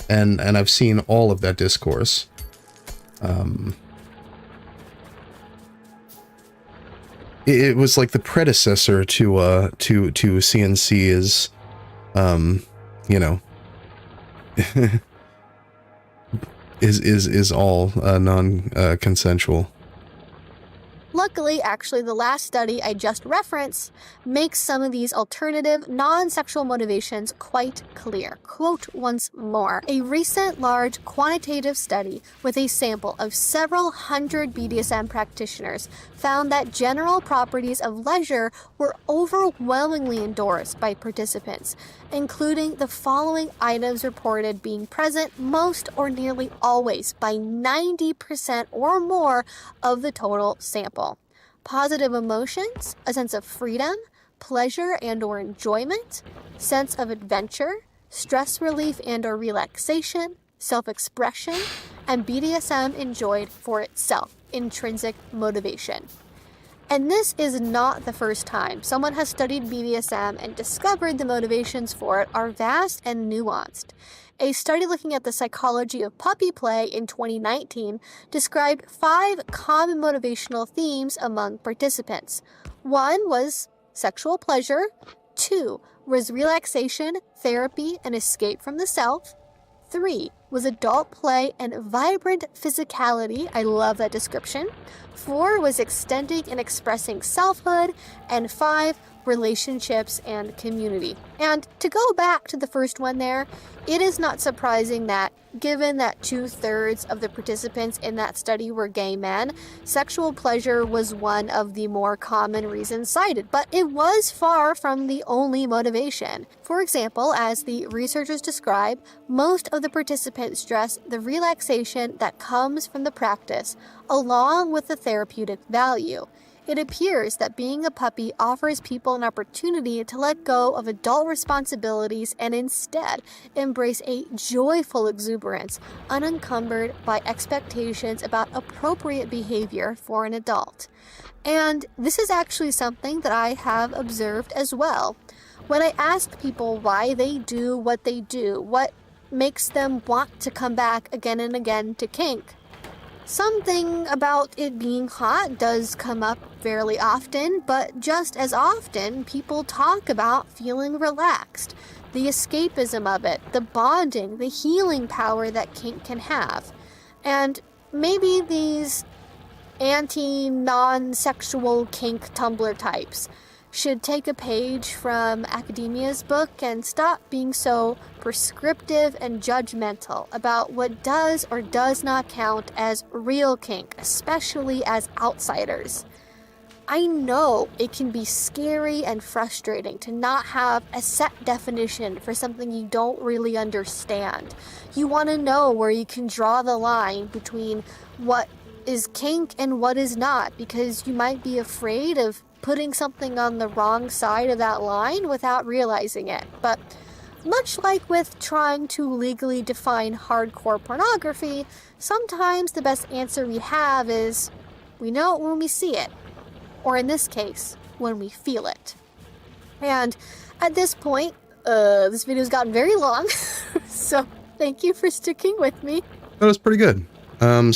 And I've seen all of that discourse. It was like the predecessor to CNC is, you know, is all non-consensual. Luckily, actually, the last study I just referenced makes some of these alternative, non-sexual motivations quite clear. Quote once more, a recent large quantitative study with a sample of several hundred BDSM practitioners found that general properties of leisure were overwhelmingly endorsed by participants, including the following items reported being present most or nearly always by 90% or more of the total sample. Positive emotions, a sense of freedom, pleasure and or enjoyment, sense of adventure, stress relief and or relaxation, self-expression, and BDSM enjoyed for itself, intrinsic motivation. And this is not the first time someone has studied BDSM and discovered the motivations for it are vast and nuanced. A study looking at the psychology of puppy play in 2019 described 5 common motivational themes among participants. 1 was sexual pleasure. 2 was relaxation, therapy, and escape from the self. 3 was adult play and vibrant physicality. I love that description. 4 was extending and expressing selfhood. And 5, relationships and community. And to go back to the first one there, it is not surprising that, given that 2/3 of the participants in that study were gay men, sexual pleasure was one of the more common reasons cited, but it was far from the only motivation. For example, as the researchers describe, most of the participants stress the relaxation that comes from the practice, along with the therapeutic value. It appears that being a puppy offers people an opportunity to let go of adult responsibilities and instead embrace a joyful exuberance, unencumbered by expectations about appropriate behavior for an adult. And this is actually something that I have observed as well. When I ask people why they do what they do, what makes them want to come back again and again to kink, something about it being hot does come up fairly often, but just as often, people talk about feeling relaxed, the escapism of it, the bonding, the healing power that kink can have. And maybe these anti-non-sexual kink Tumblr types should take a page from academia's book and stop being so prescriptive and judgmental about what does or does not count as real kink, especially as outsiders. I know it can be scary and frustrating to not have a set definition for something you don't really understand. You want to know where you can draw the line between what is kink and what is not, because you might be afraid of putting something on the wrong side of that line without realizing it. But much like with trying to legally define hardcore pornography, sometimes the best answer we have is we know it when we see it, or in this case, when we feel it. And at this point, this video's gotten very long, so thank you for sticking with me. That was pretty good.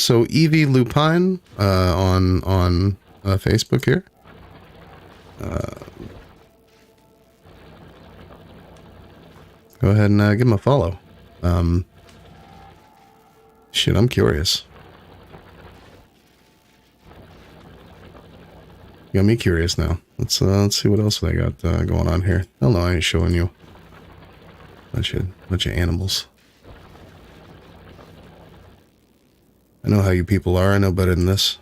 So Evie Lupine on Facebook here. Go ahead and give him a follow. Shit, I'm curious. Got me curious now. Let's see what else they got going on here. Hell no, I ain't showing you. Bunch of animals. I know how you people are. I know better than this.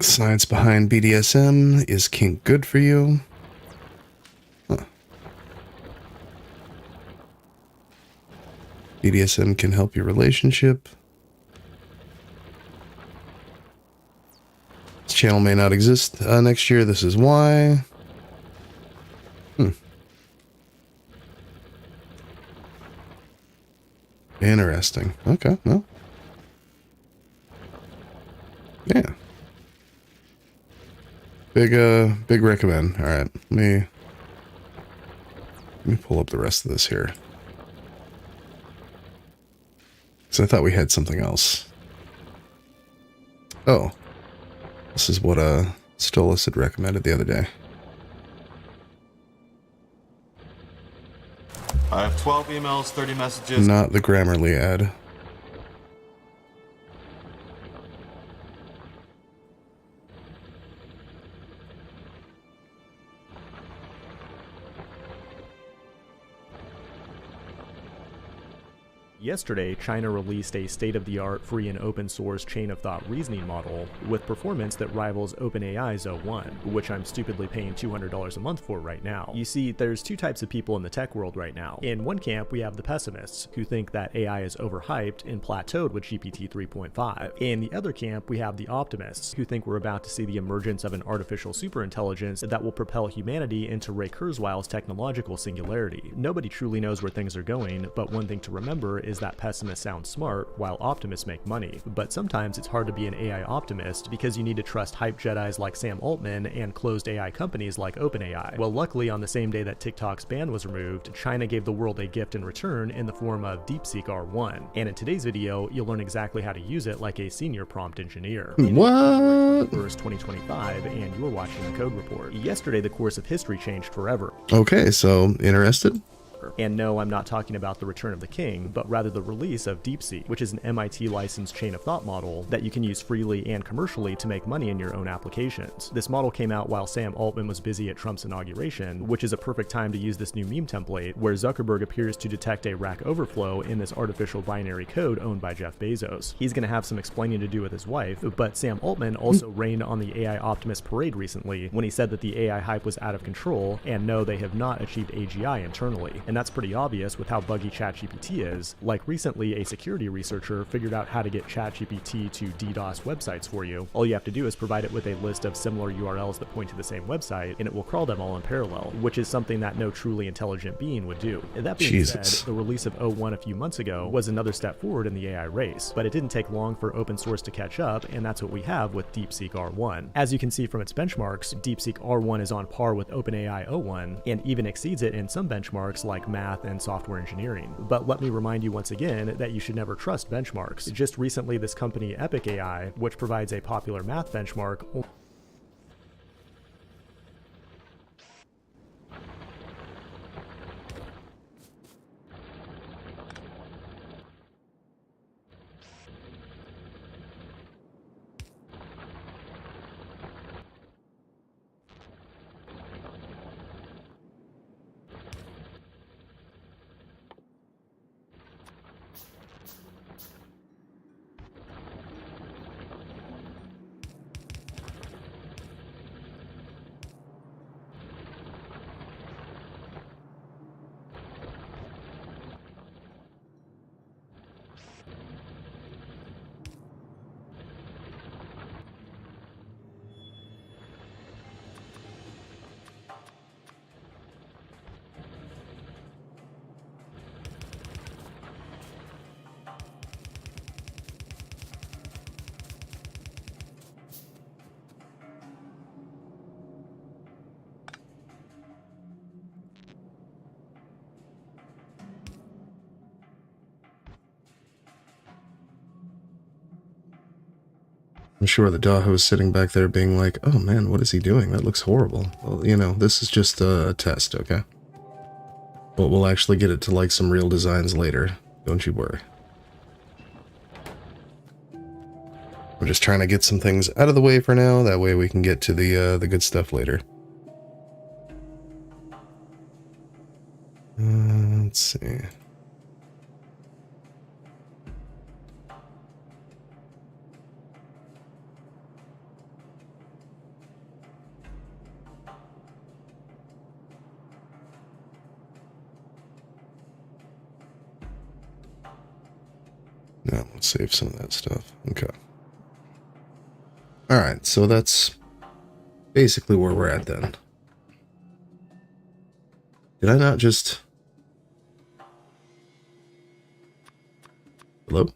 Science behind BDSM. Is kink good for you? Huh. BDSM can help your relationship. This channel may not exist next year. This is why. Interesting. Okay, well. Yeah. Big recommend. All right, let me pull up the rest of this here. So I thought we had something else. Oh, this is what Stolas had recommended the other day. I have 12 emails, 30 messages. Not the Grammarly ad. Yesterday, China released a state-of-the-art free and open-source chain-of-thought reasoning model with performance that rivals OpenAI's O1, which I'm stupidly paying $200 a month for right now. You see, there's two types of people in the tech world right now. In one camp, we have the pessimists, who think that AI is overhyped and plateaued with GPT 3.5. In the other camp, we have the optimists, who think we're about to see the emergence of an artificial superintelligence that will propel humanity into Ray Kurzweil's technological singularity. Nobody truly knows where things are going, but one thing to remember is that pessimists sound smart while optimists make money. But sometimes it's hard to be an AI optimist because you need to trust hype Jedis like Sam Altman and closed AI companies like OpenAI. Well, luckily on the same day that TikTok's ban was removed, China gave the world a gift in return in the form of DeepSeek R1. And in today's video, you'll learn exactly how to use it like a senior prompt engineer. What? 2025, and you're watching the Code Report. Yesterday, the course of history changed forever. Okay, so interested? And no, I'm not talking about the return of the king, but rather the release of DeepSeek, which is an MIT licensed chain of thought model that you can use freely and commercially to make money in your own applications. This model came out while Sam Altman was busy at Trump's inauguration, which is a perfect time to use this new meme template where Zuckerberg appears to detect a rack overflow in this artificial binary code owned by Jeff Bezos. He's going to have some explaining to do with his wife, but Sam Altman also rained on the AI Optimist parade recently when he said that the AI hype was out of control, and no, they have not achieved AGI internally. And that's pretty obvious with how buggy ChatGPT is. Like recently, a security researcher figured out how to get ChatGPT to DDoS websites for you. All you have to do is provide it with a list of similar URLs that point to the same website, and it will crawl them all in parallel, which is something that no truly intelligent being would do. And that being said, the release of O1 a few months ago was another step forward in the AI race, but it didn't take long for open source to catch up, and that's what we have with DeepSeek R1. As you can see from its benchmarks, DeepSeek R1 is on par with OpenAI O1, and even exceeds it in some benchmarks like math and software engineering. But let me remind you once again that you should never trust benchmarks. Just recently, this company Epic AI, which provides a popular math benchmark, I'm sure the Daho is sitting back there being like, oh man, what is he doing? That looks horrible. Well, you know, this is just a test, okay? But we'll actually get it to like some real designs later. Don't you worry. We're just trying to get some things out of the way for now. That way we can get to the good stuff later. Let's see. No, let's save some of that stuff. Okay. Alright, so that's basically where we're at then. Did I not just... Hello?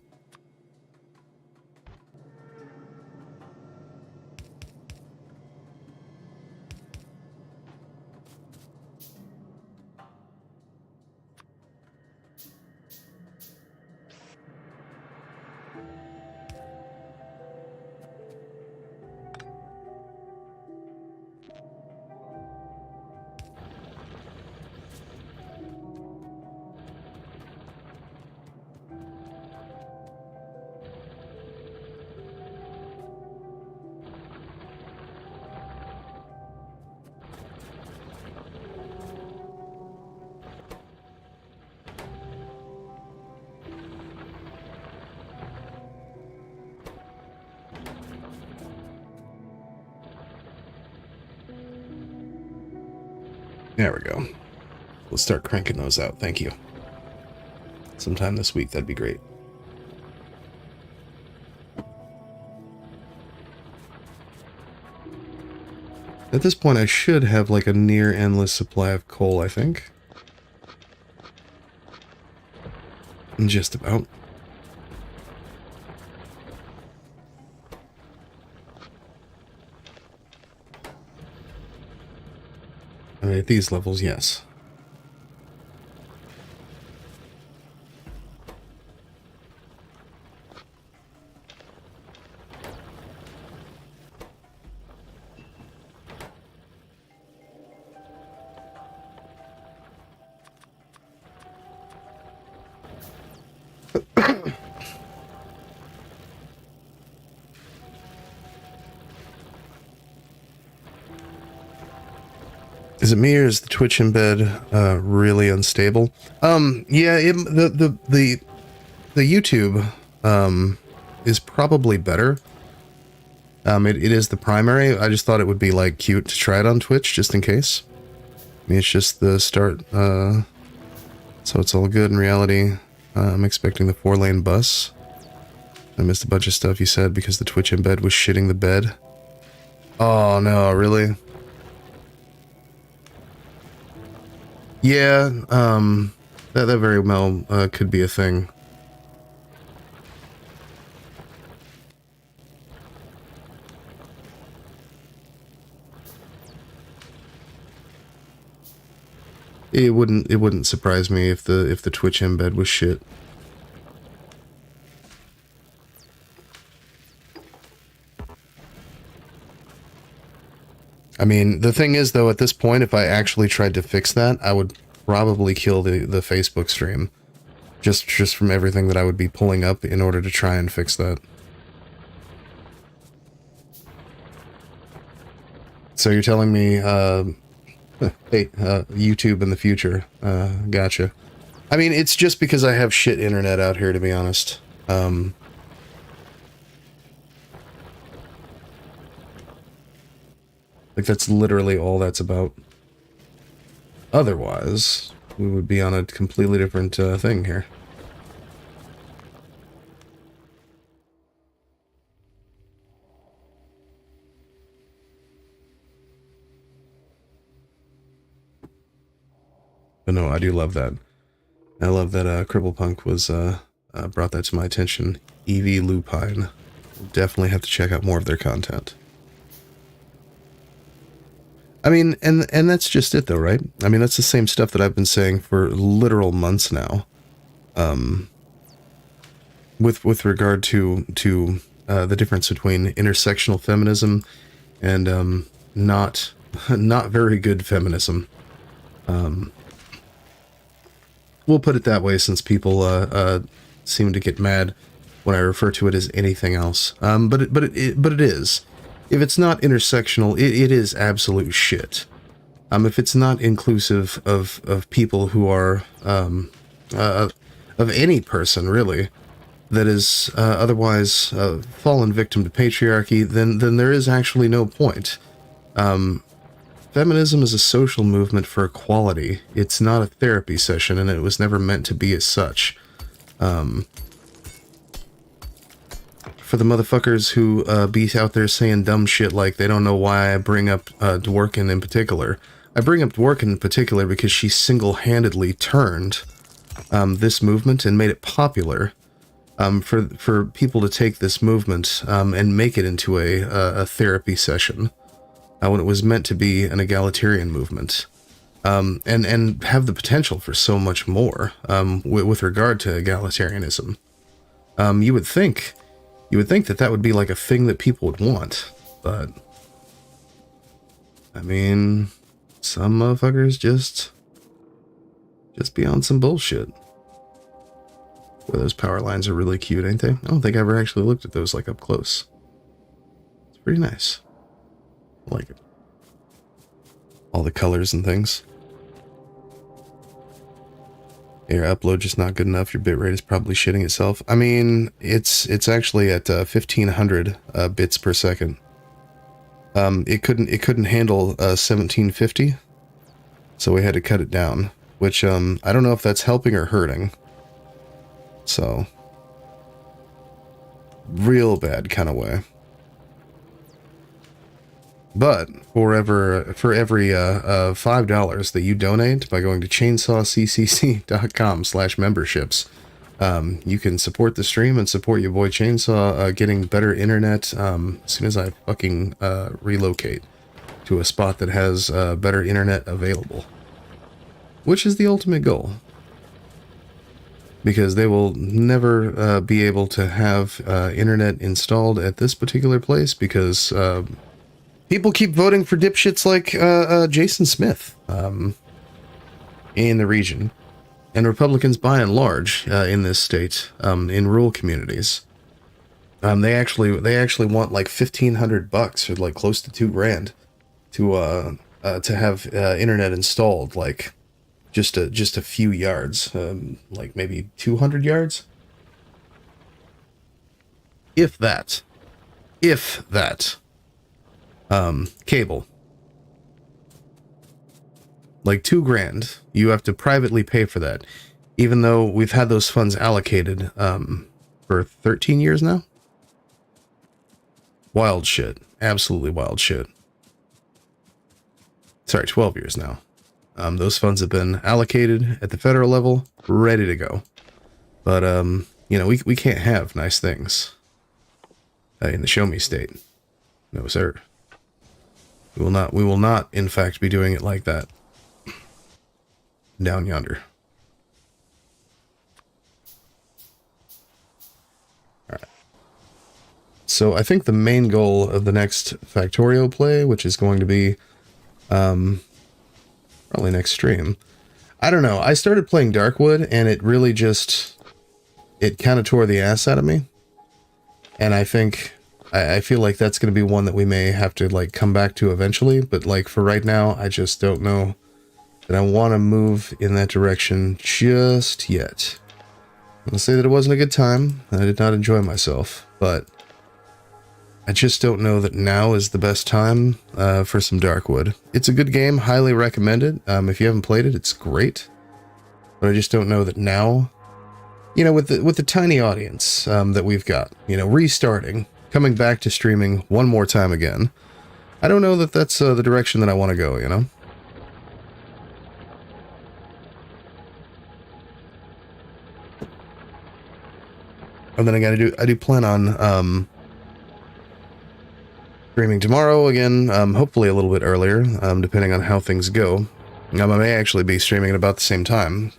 There we go. Let's start cranking those out. Thank you. Sometime this week, that'd be great. At this point, I should have like a near endless supply of coal, I think. Just about. I mean, at these levels, yes. Is it me or is the Twitch embed really unstable? Yeah, the YouTube is probably better. It is the primary. I just thought it would be like cute to try it on Twitch just in case. I mean, it's just the start, so it's all good in reality. I'm expecting the 4-lane bus. I missed a bunch of stuff you said because the Twitch embed was shitting the bed. Oh no, really? Yeah, that very well could be a thing. It wouldn't surprise me if the Twitch embed was shit. I mean, the thing is, though, at this point, if I actually tried to fix that, I would probably kill the Facebook stream. Just from everything that I would be pulling up in order to try and fix that. So you're telling me, hey, YouTube in the future. Gotcha. I mean, it's just because I have shit internet out here, to be honest. Like, that's literally all that's about. Otherwise, we would be on a completely different thing here. But no, I do love that. I love that Cripplepunk was brought that to my attention. Evie Lupine. Definitely have to check out more of their content. I mean, and that's just it though, right? I mean, that's the same stuff that I've been saying for literal months now. With regard to the difference between intersectional feminism and not very good feminism. We'll put it that way, since people seem to get mad when I refer to it as anything else. But it is. If it's not intersectional, it is absolute shit. If it's not inclusive of people who are of any person really that is otherwise fallen victim to patriarchy, then there is actually no point. Feminism is a social movement for equality. It's not a therapy session, and it was never meant to be as such. For the motherfuckers who be out there saying dumb shit like they don't know why I bring up Dworkin in particular. I bring up Dworkin in particular because she single-handedly turned this movement and made it popular for people to take this movement and make it into a therapy session when it was meant to be an egalitarian movement. And have the potential for so much more with regard to egalitarianism. You would think that would be like a thing that people would want, but I mean, some motherfuckers just be on some bullshit. Well, those power lines are really cute, ain't they? I don't think I ever actually looked at those like up close. It's pretty nice. I like it. All the colors and things. Your upload just not good enough. Your bitrate is probably shitting itself. I mean, it's actually at 1500 bits per second. It couldn't handle 1750, so we had to cut it down. Which I don't know if that's helping or hurting. So, real bad kind of way. But for every $5 that you donate by going to chainsawccc.com/memberships, You can support the stream and support your boy Chainsaw getting better internet as soon as I fucking relocate to a spot that has better internet available. Which is the ultimate goal. Because they will never be able to have internet installed at this particular place because people keep voting for dipshits like Jason Smith in the region. And Republicans, by and large, in this state, in rural communities, they actually want like $1,500 or like close to $2,000 to have internet installed, like just a few yards, like maybe 200 yards, if that, cable. Like $2,000, you have to privately pay for that, even though we've had those funds allocated for 13 years now. Wild shit. Absolutely wild shit. Sorry, 12 years now. Those funds have been allocated at the federal level, ready to go. But, you know, we can't have nice things in the Show Me state. No, sir. We will not, in fact, be doing it like that. Down yonder. Alright. So I think the main goal of the next Factorio play, which is going to be probably next stream. I don't know. I started playing Darkwood and it really just kind of tore the ass out of me. And I think I feel like that's going to be one that we may have to like come back to eventually, but like for right now, I just don't know that I want to move in that direction just yet. I'm going to say that it wasn't a good time. I did not enjoy myself, but I just don't know that now is the best time for some Darkwood. It's a good game, highly recommend it. If you haven't played it, it's great. But I just don't know that now, you know, with the tiny audience that we've got, you know, restarting, coming back to streaming one more time again, I don't know that that's the direction that I want to go, you know? And then I do plan on streaming tomorrow again, hopefully a little bit earlier, depending on how things go. I may actually be streaming at about the same time.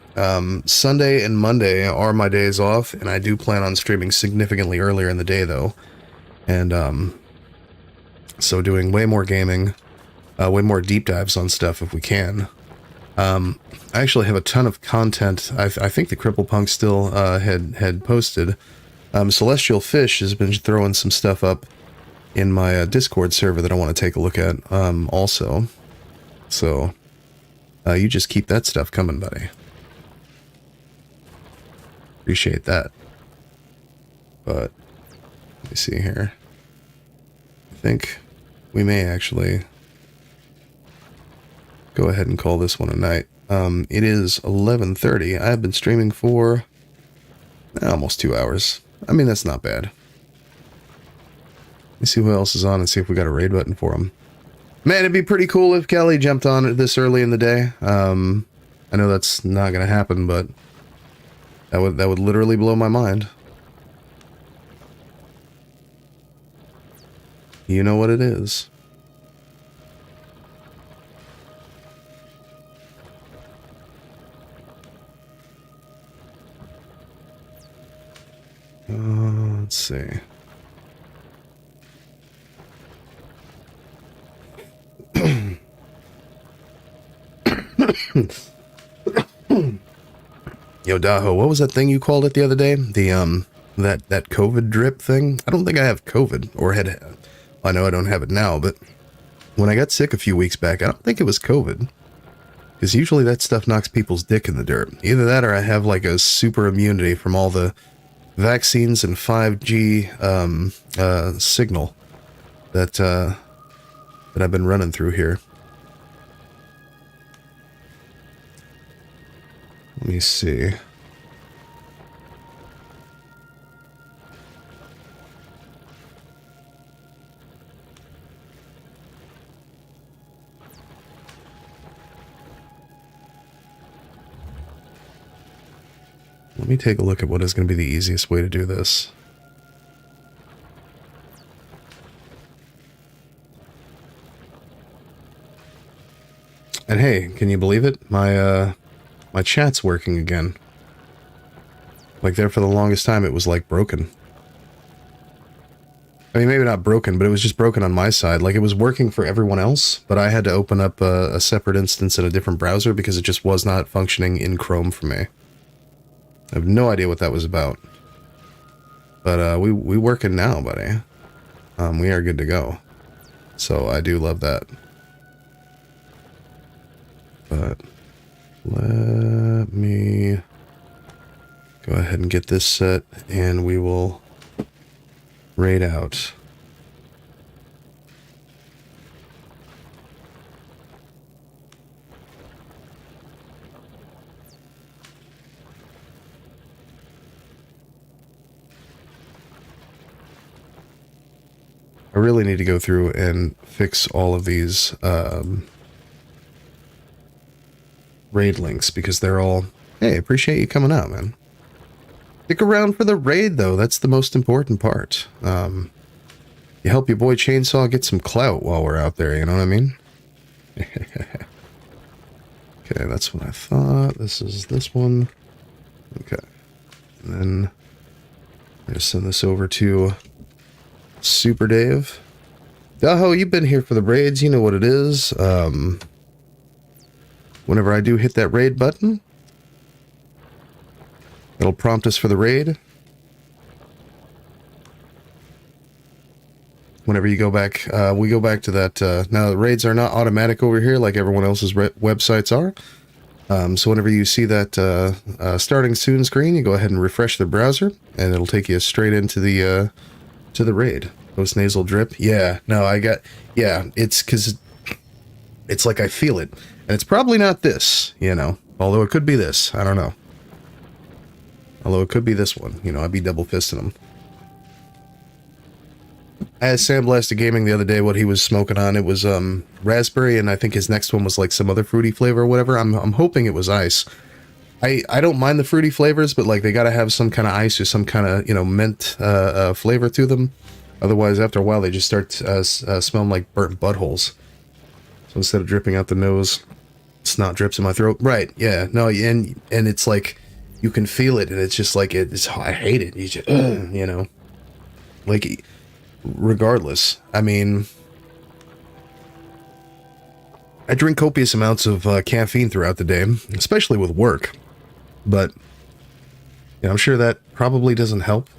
Sunday and Monday are my days off, and I do plan on streaming significantly earlier in the day, though. And so doing way more gaming, way more deep dives on stuff if we can. I actually have a ton of content. I think the Cripple Punk still had posted. Celestial Fish has been throwing some stuff up in my Discord server that I want to take a look at also. So you just keep that stuff coming, buddy. Appreciate that. But let me see here. I think we may actually go ahead and call this one a night. It is 11:30. I've been streaming for almost 2 hours. I mean, that's not bad. Let's see who else is on and see if we got a raid button for him. Man, it'd be pretty cool if Kelly jumped on this early in the day. I know that's not gonna happen, but that would literally blow my mind. You know what it is. Let's see. Yo, Daho, what was that thing you called it the other day? The that COVID drip thing? I don't think I have COVID or had. I know I don't have it now, but when I got sick a few weeks back, I don't think it was COVID. Because usually that stuff knocks people's dick in the dirt. Either that or I have like a super immunity from all the vaccines and 5G signal that I've been running through here. Let me see. Let me take a look at what is going to be the easiest way to do this. And hey, can you believe it? My chat's working again. Like there for the longest time it was like broken. I mean, maybe not broken, but it was just broken on my side. Like it was working for everyone else, but I had to open up a separate instance in a different browser because it just was not functioning in Chrome for me. I have no idea what that was about. But we working now, buddy. We are good to go. So I do love that. But let me go ahead and get this set, and we will raid out. I really need to go through and fix all of these raid links because they're all, hey, appreciate you coming out, man. Stick around for the raid, though. That's the most important part. You help your boy Chainsaw get some clout while we're out there, you know what I mean? Okay, that's what I thought. This is this one. Okay. And then I'm going to send this over to Super Dave. Daho, you've been here for the raids. You know what it is. Whenever I do hit that raid button, it'll prompt us for the raid. Whenever you go back, we go back to that. Now, the raids are not automatic over here like everyone else's websites are. So whenever you see that starting soon screen, you go ahead and refresh the browser, and it'll take you straight into the raid. Post nasal drip. Yeah, no, it's because it's like I feel it. And it's probably not this, you know. Although it could be this. I don't know. Although it could be this one. You know, I'd be double fisting them. I asked Sandblasted Gaming the other day what he was smoking on. It was raspberry, and I think his next one was like some other fruity flavor or whatever. I'm hoping it was ice. I don't mind the fruity flavors, but like they gotta have some kind of ice or some kind of, you know, mint flavor to them. Otherwise, after a while, they just start smelling like burnt buttholes. So instead of dripping out the nose, snot drips in my throat. Right, yeah. No, and it's like, you can feel it, and it's just like, I hate it. You just, you know. Like, regardless. I mean, I drink copious amounts of caffeine throughout the day, especially with work. But, yeah, I'm sure that probably doesn't help.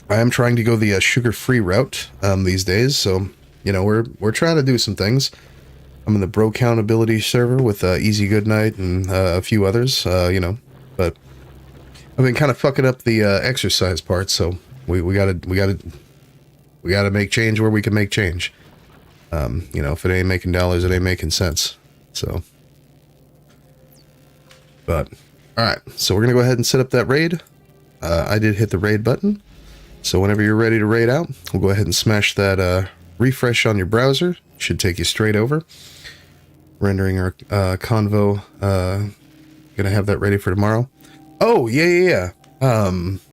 I am trying to go the sugar-free route these days, so, you know, we're trying to do some things. I'm in the Bro Countability server with Easy Goodnight and a few others, you know, but I've been kind of fucking up the exercise part, so we gotta make change where we can make change. You know, if it ain't making dollars, it ain't making sense. So, but all right, so we're gonna go ahead and set up that raid. I did hit the raid button, so whenever you're ready to raid out, we'll go ahead and smash that refresh on your browser. Should take you straight over. Rendering our convo. Gonna have that ready for tomorrow. Oh, yeah.